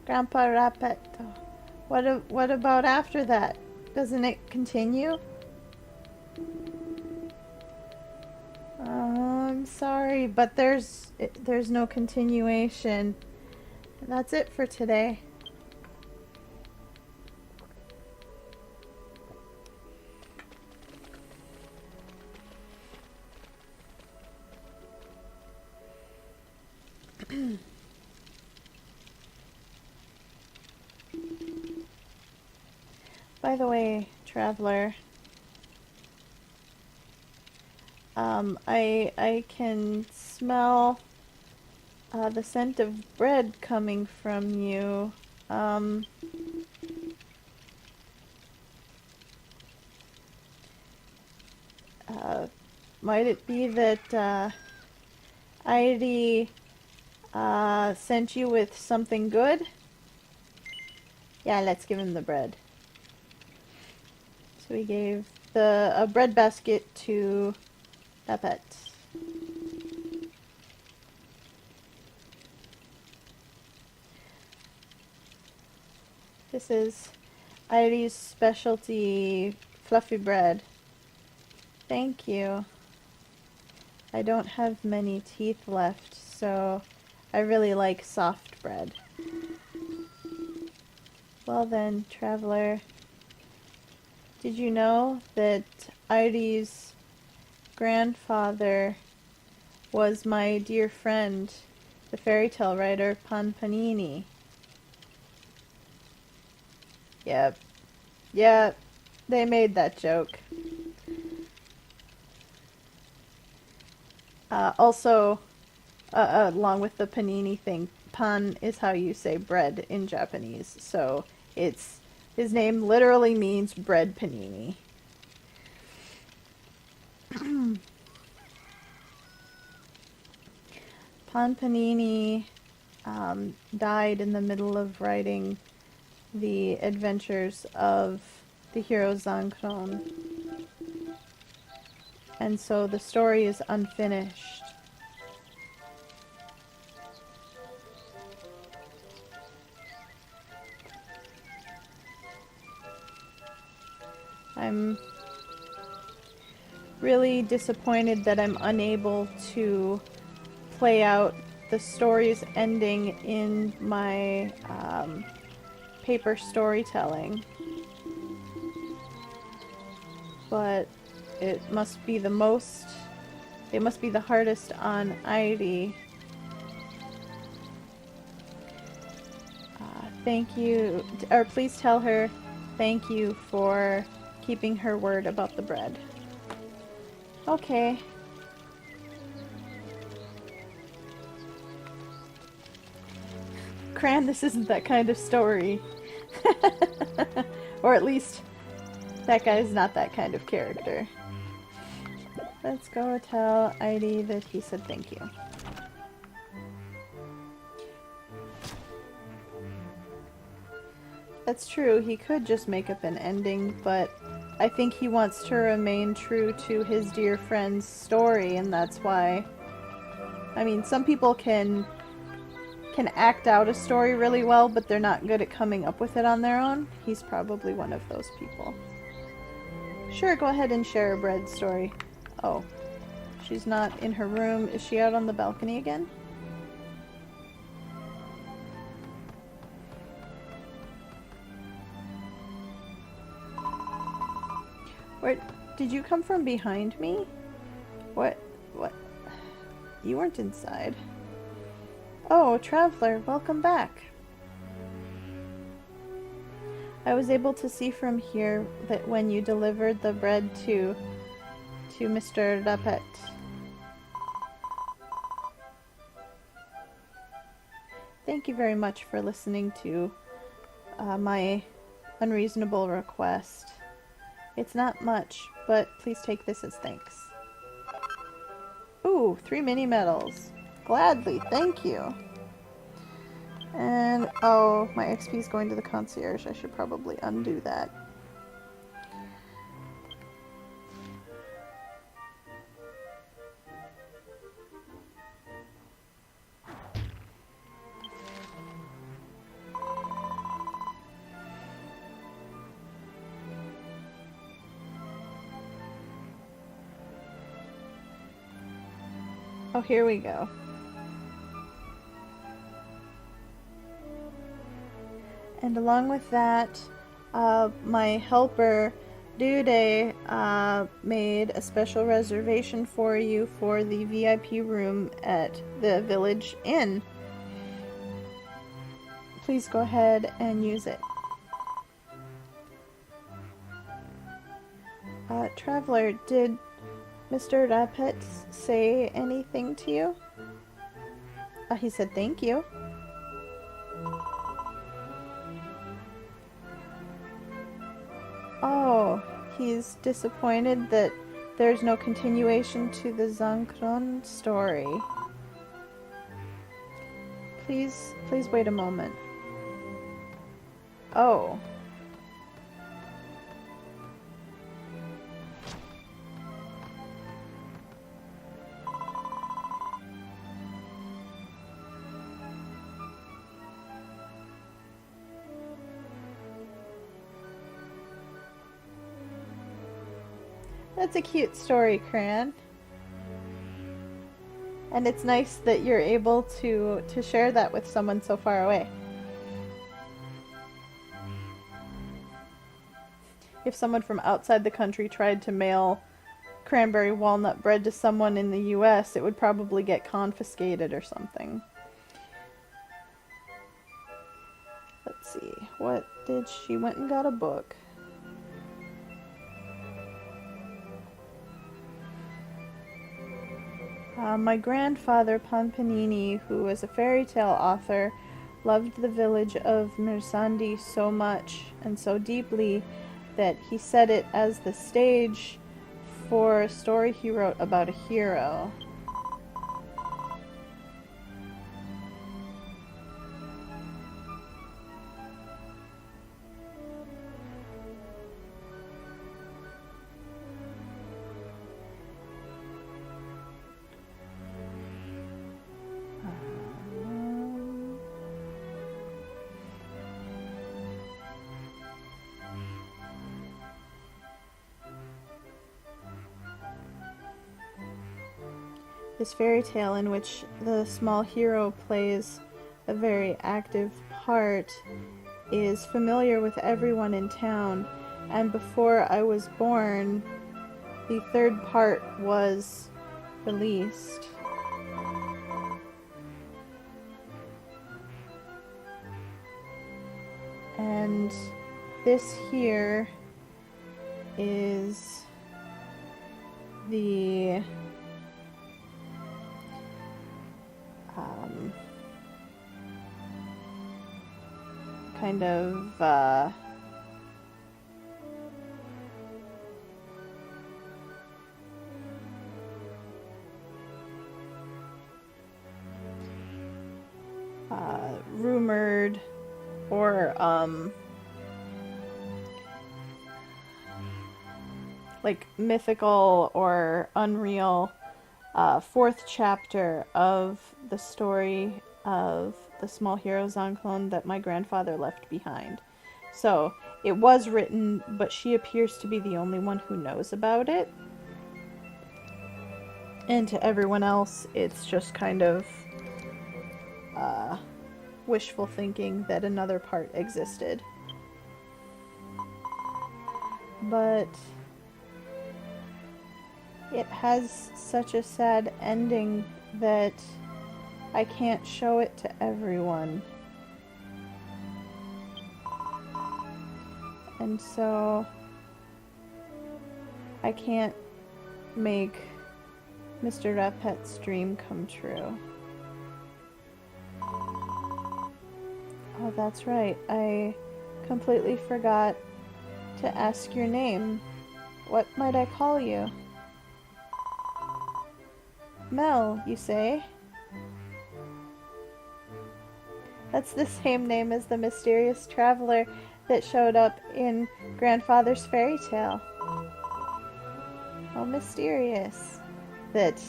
Grandpa Rapetto. What about after that? Doesn't it continue? I'm sorry, but there's no continuation. That's it for today. By the way, traveler, I can smell the scent of bread coming from you. Might it be that Airi sent you with something good? Yeah, let's give him the bread. So we gave a bread basket to Rapet. This is Airi's specialty fluffy bread. Thank you. I don't have many teeth left, so I really like soft bread. Well then, traveler, did you know that Airi's grandfather was my dear friend, the fairy tale writer Pan Panini? Yep, they made that joke. Also, along with the panini thing, pan is how you say bread in Japanese, so his name literally means bread panini. Pan Panini died in the middle of writing the adventures of the hero Zankron. And so the story is unfinished. I'm really disappointed that I'm unable to play out the story's ending in my paper storytelling. But it must be the hardest on Airi thank you, or please tell her thank you for keeping her word about the bread. Okay. Cran, this isn't that kind of story. Or at least, that guy's not that kind of character. Let's go tell Heidi that he said thank you. That's true, he could just make up an ending, but I think he wants to remain true to his dear friend's story, and that's why... I mean, some people can act out a story really well, but they're not good at coming up with it on their own. He's probably one of those people. Sure, go ahead and share a bread story. Oh, she's not in her room. Is she out on the balcony again? Where did you come from behind me? What? You weren't inside. Oh, traveler, welcome back. I was able to see from here that when you delivered the bread to Mr. Rapet. Thank you very much for listening to my unreasonable request. It's not much, but please take this as thanks. Ooh, 3 mini medals. Gladly, thank you. And, oh, my XP is going to the concierge. I should probably undo that. Oh, here we go. And along with that, my helper, Dude, made a special reservation for you for the VIP room at the Village Inn. Please go ahead and use it. Traveler, did Mr. Rapet say anything to you? He said thank you. Oh, he's disappointed that there's no continuation to the Zankron story. Please wait a moment. Oh. That's a cute story, Cran. And it's nice that you're able to share that with someone so far away. If someone from outside the country tried to mail cranberry walnut bread to someone in the US, it would probably get confiscated or something. Let's see, what did she went and got a book. My grandfather, Panpanini, who was a fairy tale author, loved the village of Mersandi so much and so deeply that he set it as the stage for a story he wrote about a hero. This fairy tale in which the small hero plays a very active part is familiar with everyone in town, and before I was born, the third part was released. And this here is the kind of rumored or like mythical or unreal fourth chapter of the story of the Small Hero Zonclone that my grandfather left behind. So it was written, but she appears to be the only one who knows about it. And to everyone else, it's just kind of wishful thinking that another part existed. But it has such a sad ending that I can't show it to everyone. And so I can't make Mr. Rapet's dream come true. Oh, that's right. I completely forgot to ask your name. What might I call you? Mel, you say? That's the same name as the mysterious traveler that showed up in Grandfather's fairy tale. How mysterious that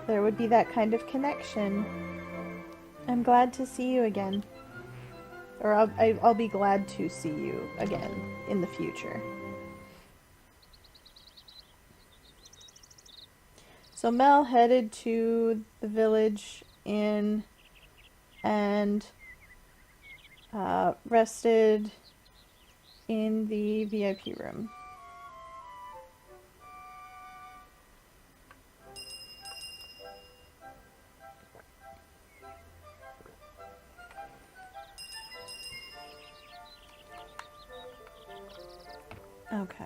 there would be that kind of connection. I'm glad to see you again. Or I'll be glad to see you again in the future. So Mel headed to the village inn and rested in the VIP room. Okay.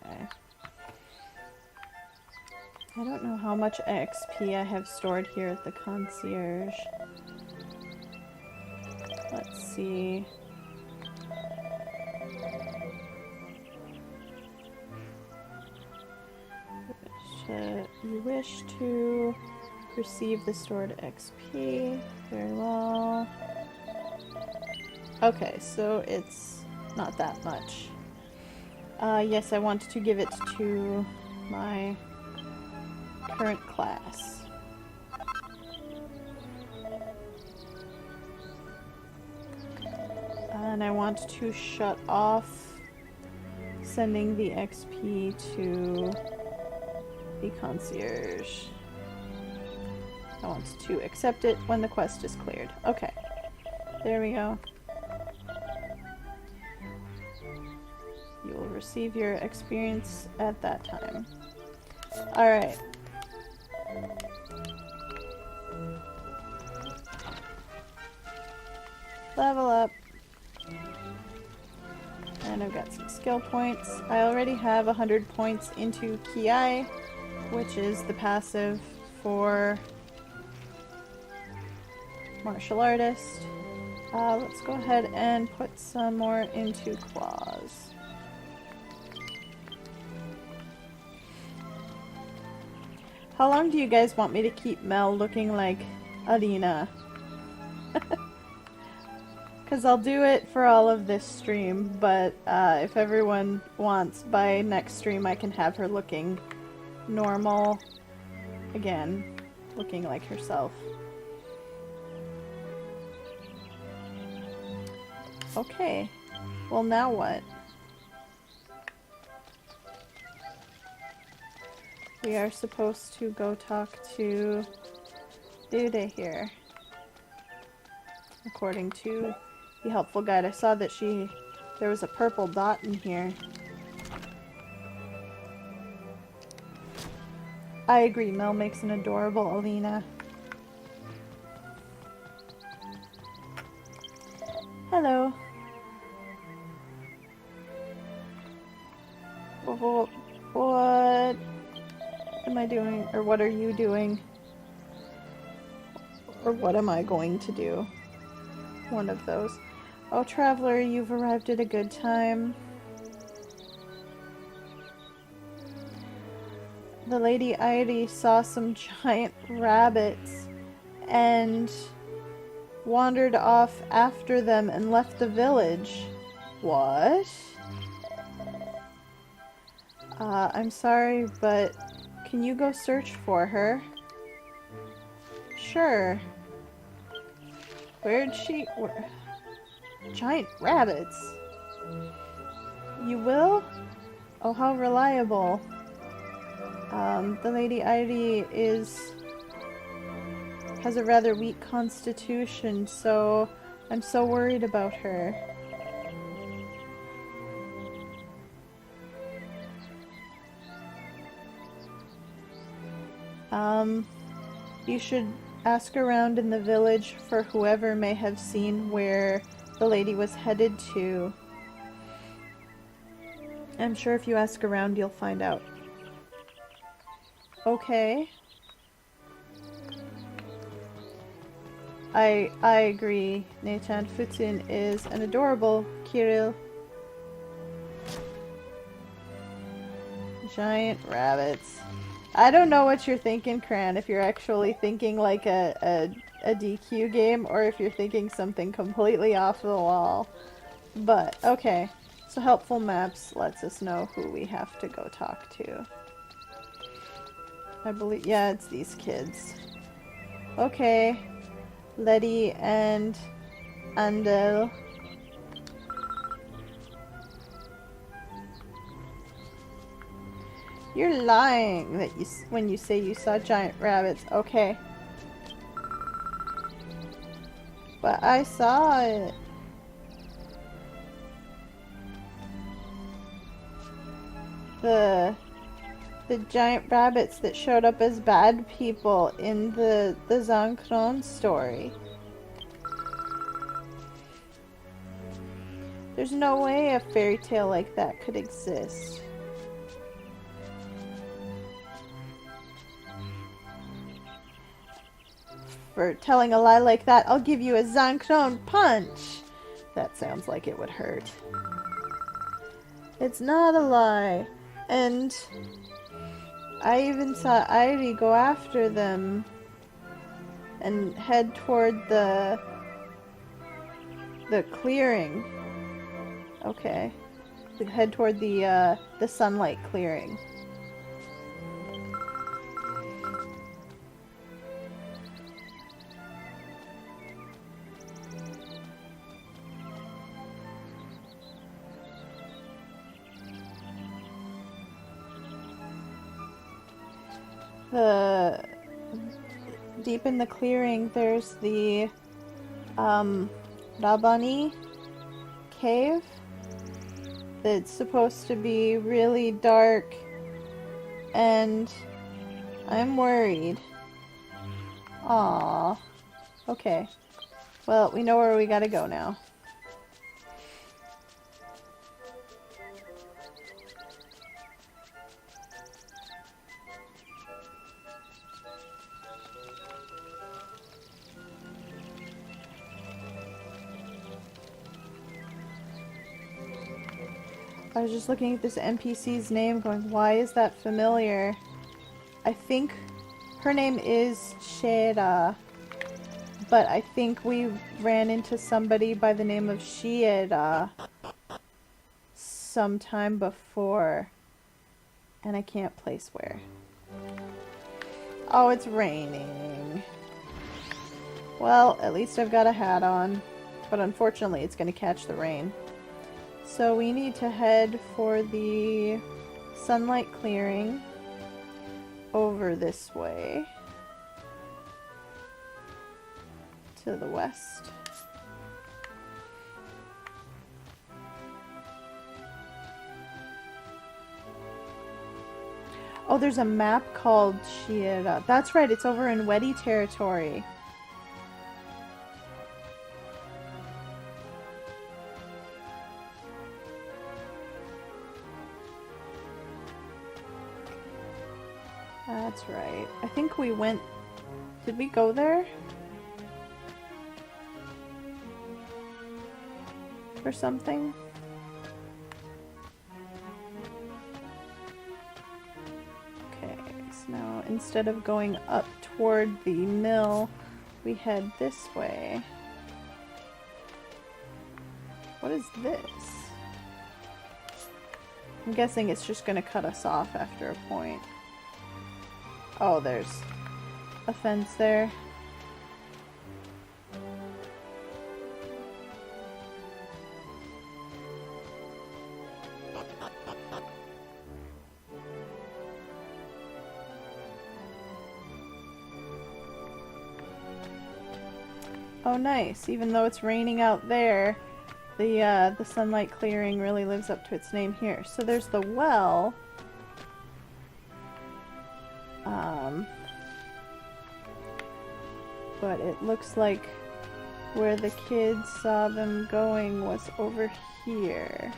I don't know how much XP I have stored here at the concierge. Let's see. You wish to receive the stored XP. Very well. Okay, so it's not that much. Yes, I want to give it to my current class. And I want to shut off sending the XP to the concierge. I want to accept it when the quest is cleared. Okay, there we go. You will receive your experience at that time. Alright. Level up. And I've got some skill points. I already have 100 points into Ki, which is the passive for martial artist. Let's go ahead and put some more into claws. How long do you guys want me to keep Mel looking like Alina? Because I'll do it for all of this stream, but if everyone wants, by next stream I can have her looking normal. Again, looking like herself. Okay, well now what? We are supposed to go talk to Dude here. According to the helpful guide, I saw that there was a purple dot in here. I agree, Mel makes an adorable Alina. Hello. What am I doing? Or what are you doing? Or what am I going to do? One of those. Oh, traveler, you've arrived at a good time. The Lady Airi saw some giant rabbits and wandered off after them and left the village. What? I'm sorry, but can you go search for her? Sure. Where'd she... Giant rabbits. You will? Oh, how reliable. The Lady Airi has a rather weak constitution, so I'm so worried about her. You should ask around in the village for whoever may have seen where the lady was headed to. I'm sure if you ask around, you'll find out. Okay. I agree, Nathan. Futsun is an adorable Kirill. Giant rabbits. I don't know what you're thinking, Cran, if you're actually thinking like a DQ game or if you're thinking something completely off the wall. But, okay. So Helpful Maps lets us know who we have to go talk to. I believe, yeah, it's these kids. Okay. Letty and Andel. You're lying that when you say you saw giant rabbits. Okay. But I saw it. The giant rabbits that showed up as bad people in the Zankron story. There's no way a fairy tale like that could exist. For telling a lie like that, I'll give you a Zankron punch! That sounds like it would hurt. It's not a lie. And I even saw Airi go after them and head toward the clearing. Okay. Head toward the sunlight clearing. Deep in the clearing, there's the Rabani cave that's supposed to be really dark, and I'm worried. Aww. Okay. Well, we know where we gotta go now. I was just looking at this NPC's name going, why is that familiar? I think her name is Shera, but I think we ran into somebody by the name of Shieda sometime before, and I can't place where. Oh, it's raining. Well, at least I've got a hat on, but unfortunately it's going to catch the rain. So we need to head for the sunlight clearing over this way to the west. Oh, there's a map called Shiera. That's right, it's over in Wedi territory. That's right. I think we went... Did we go there? For something? Okay, so now instead of going up toward the mill, we head this way. What is this? I'm guessing it's just gonna cut us off after a point. Oh, there's a fence there. Oh, nice. Even though it's raining out there, the sunlight clearing really lives up to its name here. So there's the well. But it looks like where the kids saw them going was over here.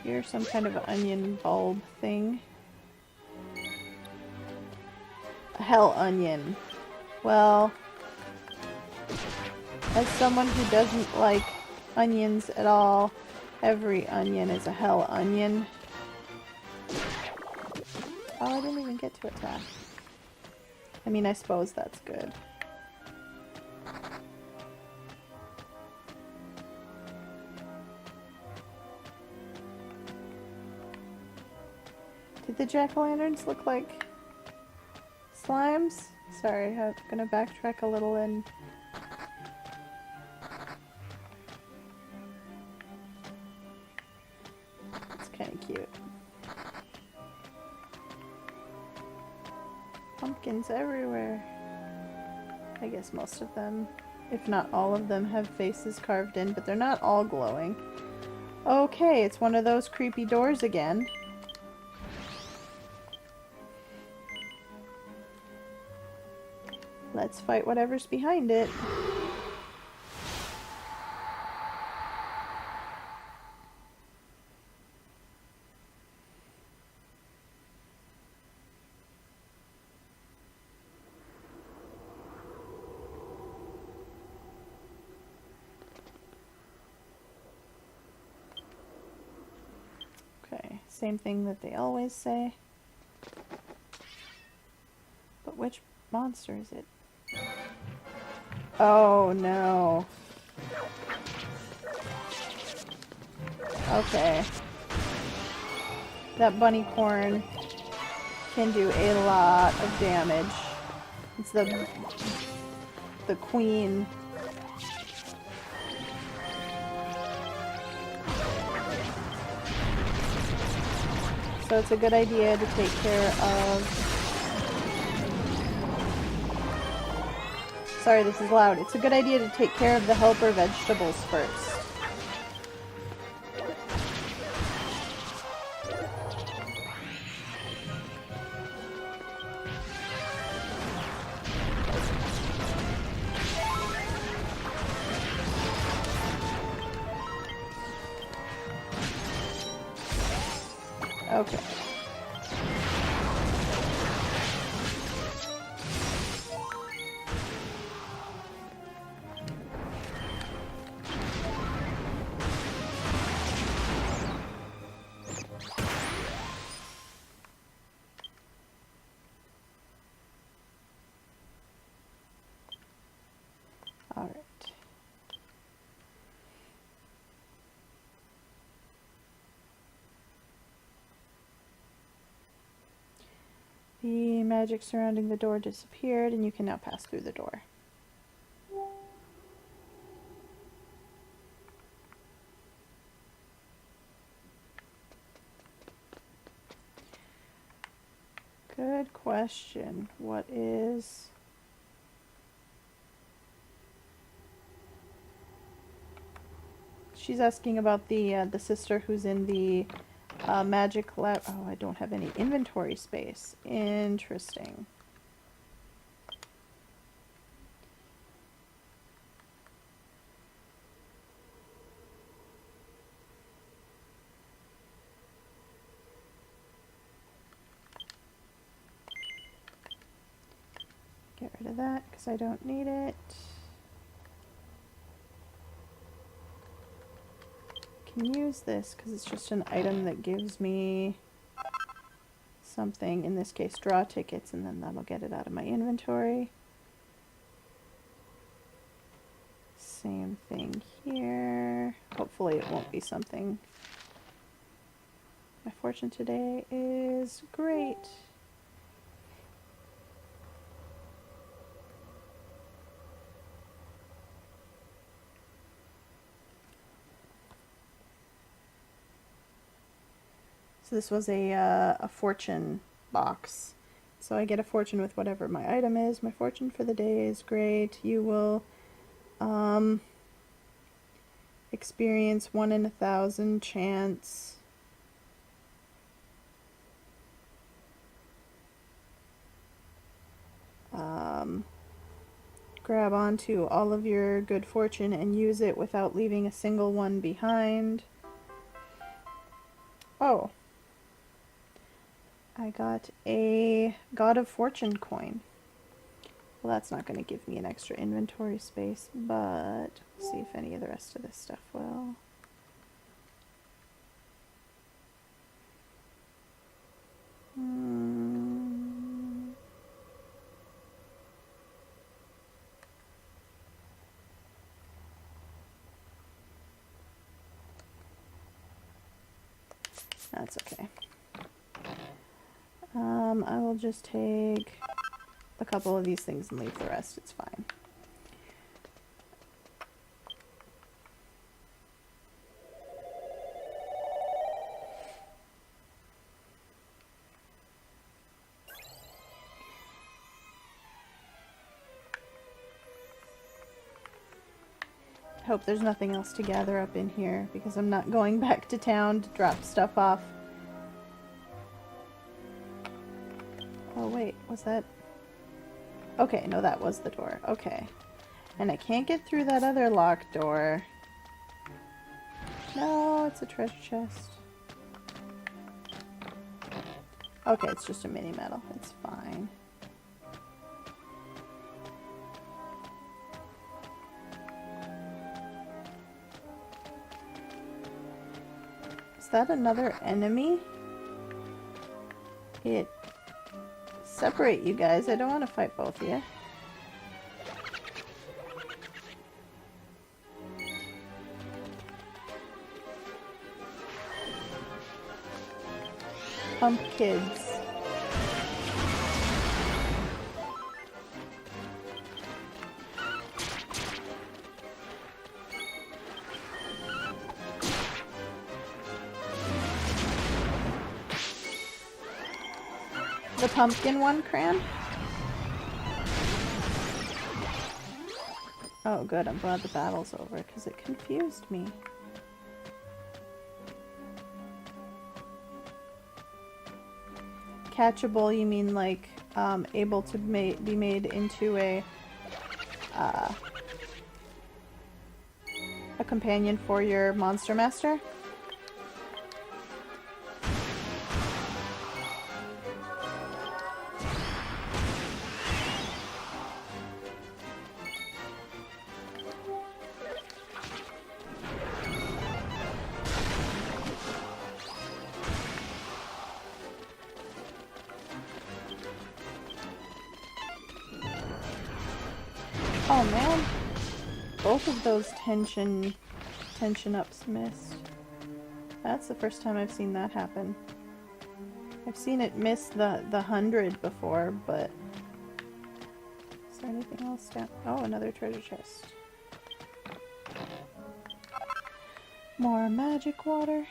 Here's some kind of onion bulb thing. A hell onion. Well, as someone who doesn't like onions at all, every onion is a hell onion. Oh, I didn't even get to attack. I mean, I suppose that's good. Did the jack-o'-lanterns look like slimes? Sorry, I'm gonna backtrack a little and... It's kinda cute. Pumpkins everywhere. I guess most of them, if not all of them, have faces carved in, but they're not all glowing. Okay, it's one of those creepy doors again. Let's fight whatever's behind it. Okay, same thing that they always say. But which monster is it? Oh no. Okay. That bunny corn can do a lot of damage. It's the queen. So it's a good idea to take care of... Sorry, this is loud. It's a good idea to take care of the helper vegetables first. Okay. All right. The magic surrounding the door disappeared, and you can now pass through the door. Good question. What is... She's asking about the sister who's in the magic lab. Oh, I don't have any inventory space. Interesting. of that because I don't need it. Can use this because it's just an item that gives me something, in this case draw tickets, and then that'll get it out of my inventory. Same thing here. Hopefully it won't be something. My fortune today is great. So this was a fortune box. So I get a fortune with whatever my item is. My fortune for the day is great. You will experience 1 in 1,000 chance. Grab onto all of your good fortune and use it without leaving a single one behind. Oh. I got a God of Fortune coin. Well, that's not going to give me an extra inventory space, but we'll see if any of the rest of this stuff will. That's okay. I will just take a couple of these things and leave the rest. It's fine. I hope there's nothing else to gather up in here because I'm not going back to town to drop stuff off. Oh wait, was that... Okay, no, that was the door. Okay. And I can't get through that other locked door. No, it's a treasure chest. Okay, it's just a mini medal. It's fine. Is that another enemy? It... Separate you guys. I don't want to fight both of you. Pump kids. The pumpkin one, Cran? Oh good, I'm glad the battle's over, because it confused me. Catchable, you mean like able to be made into a companion for your monster master? Oh man, both of those tension ups missed. That's the first time I've seen that happen. I've seen it miss the 100 before, but is there anything else down? Oh, another treasure chest. More magic water.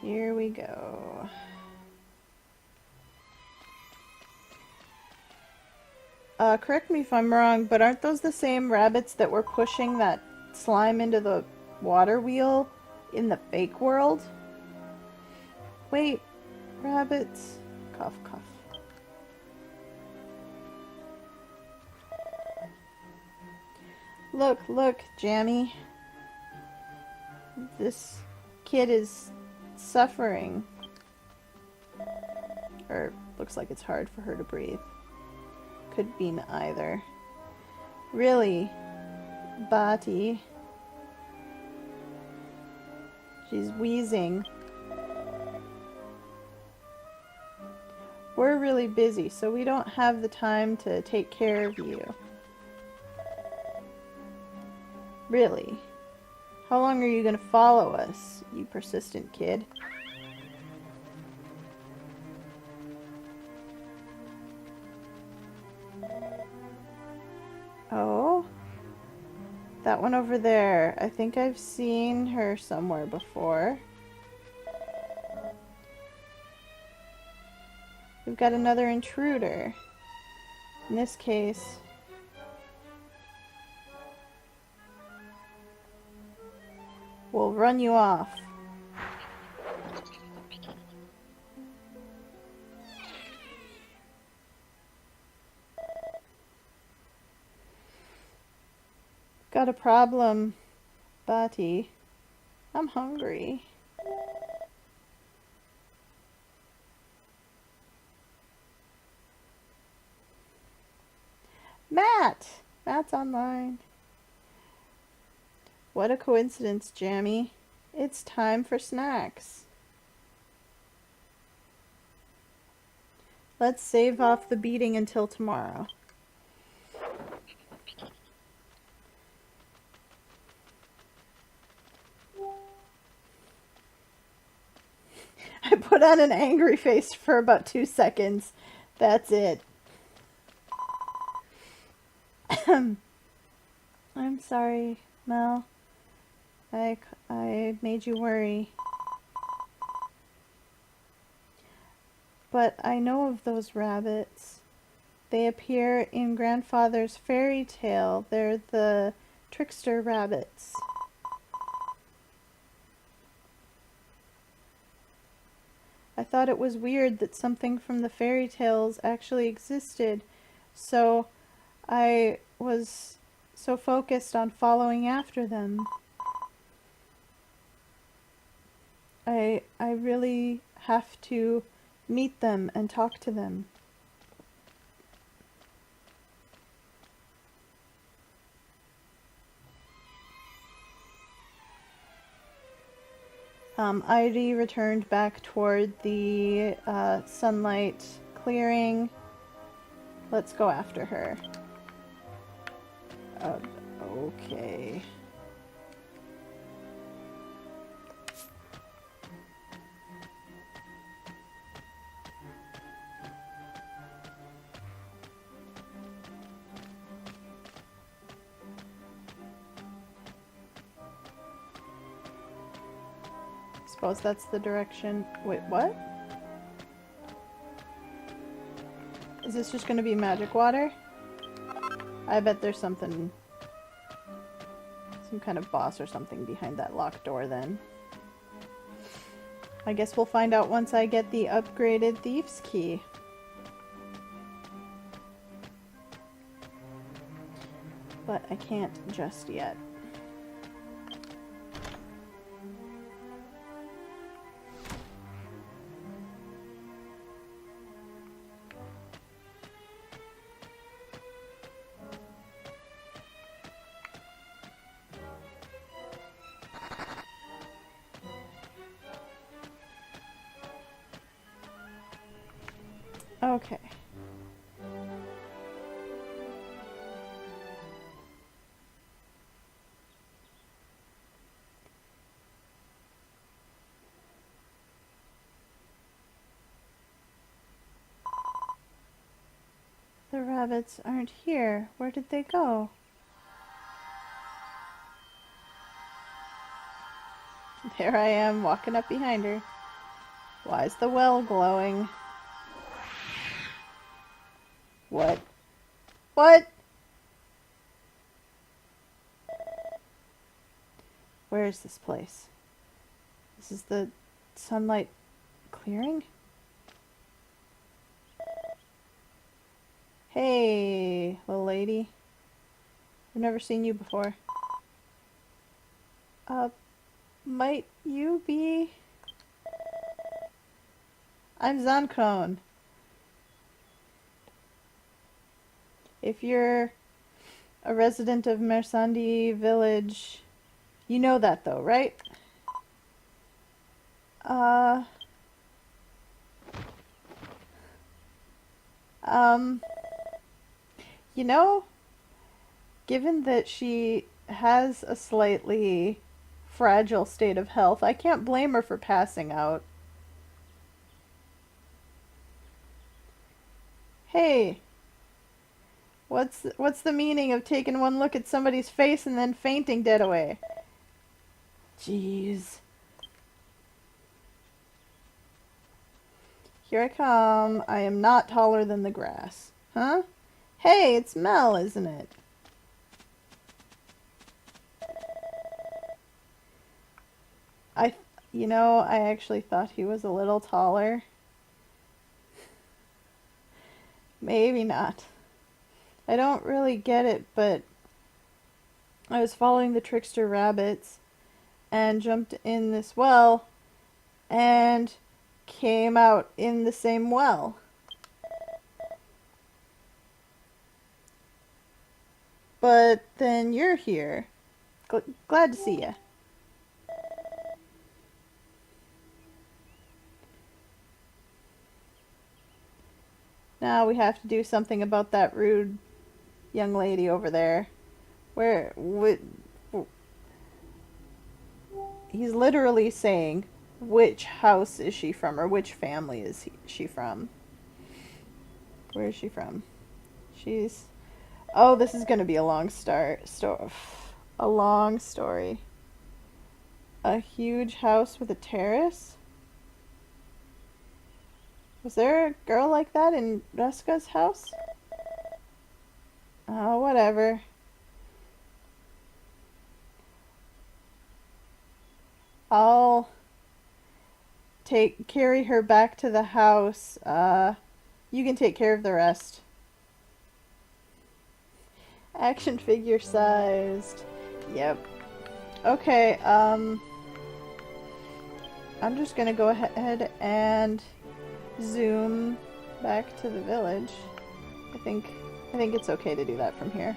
Here we go. Correct me if I'm wrong, but aren't those the same rabbits that were pushing that slime into the water wheel in the fake world? Wait, rabbits. Cough, cough. Look, look, Jammy. This kid is suffering. Or looks like it's hard for her to breathe. Could mean either. Really, Bati. She's wheezing. We're really busy, so we don't have the time to take care of you. Really? How long are you gonna follow us, you persistent kid? Oh? That one over there. I think I've seen her somewhere before. We've got another intruder. In this case... we'll run you off. Got a problem, Bati. I'm hungry. Matt! Matt's online. What a coincidence, Jammy. It's time for snacks. Let's save off the beating until tomorrow. I put on an angry face for about 2 seconds. That's it. I'm sorry, Mel. I made you worry. But I know of those rabbits. They appear in Grandfather's fairy tale. They're the trickster rabbits. I thought it was weird that something from the fairy tales actually existed, so I was so focused on following after them. I really have to meet them and talk to them. Heidi returned back toward the sunlight clearing. Let's go after her. Okay. Suppose that's the direction. Wait, what? Is this just gonna be magic water? I bet there's something, some kind of boss or something behind that locked door then. I guess we'll find out once I get the upgraded Thief's Key. But I can't just yet. Okay. The rabbits aren't here. Where did they go? There I am, walking up behind her. Why is the well glowing? What? What? Where is this place? This is the sunlight clearing? Hey, little lady. I've never seen you before. might you be? I'm Zancone. If you're a resident of Mersandi village, you know that though, right? You know, given that she has a slightly fragile state of health, I can't blame her for passing out. Hey, what's the meaning of taking one look at somebody's face and then fainting dead away? Jeez. Here I come. I am not taller than the grass. Huh? Hey, it's Mel, isn't it? I actually thought he was a little taller. Maybe not. I don't really get it, but I was following the trickster rabbits and jumped in this well and came out in the same well. But then you're here. Glad to see ya. Now we have to do something about that rude young lady over there. He's literally saying, which house is she from, or which family is she from? Where is she from? Oh, this is going to be a long a long story. A huge house with a terrace? Was there a girl like that in Ruska's house? Oh, whatever. I'll carry her back to the house. You can take care of the rest. Action figure sized. Yep. Okay, I'm just gonna go ahead and zoom back to the village. I think it's okay to do that from here.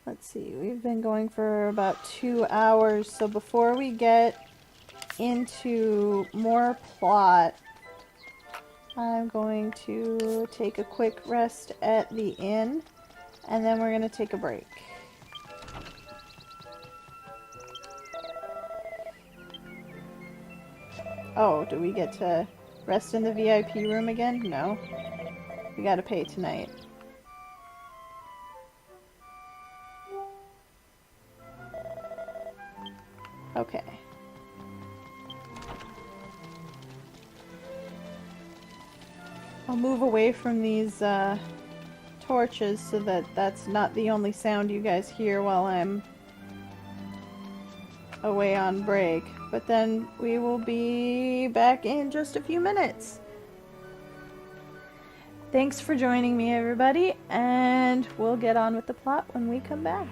Let's see, we've been going for about 2 hours, so before we get into more plot, I'm going to take a quick rest at the inn, and then we're going to take a break. Oh, do we get to rest in the VIP room again? No. We gotta pay tonight. Okay. I'll move away from these torches so that that's not the only sound you guys hear while I'm away on break. But then we will be back in just a few minutes. Thanks for joining me, everybody, and we'll get on with the plot when we come back.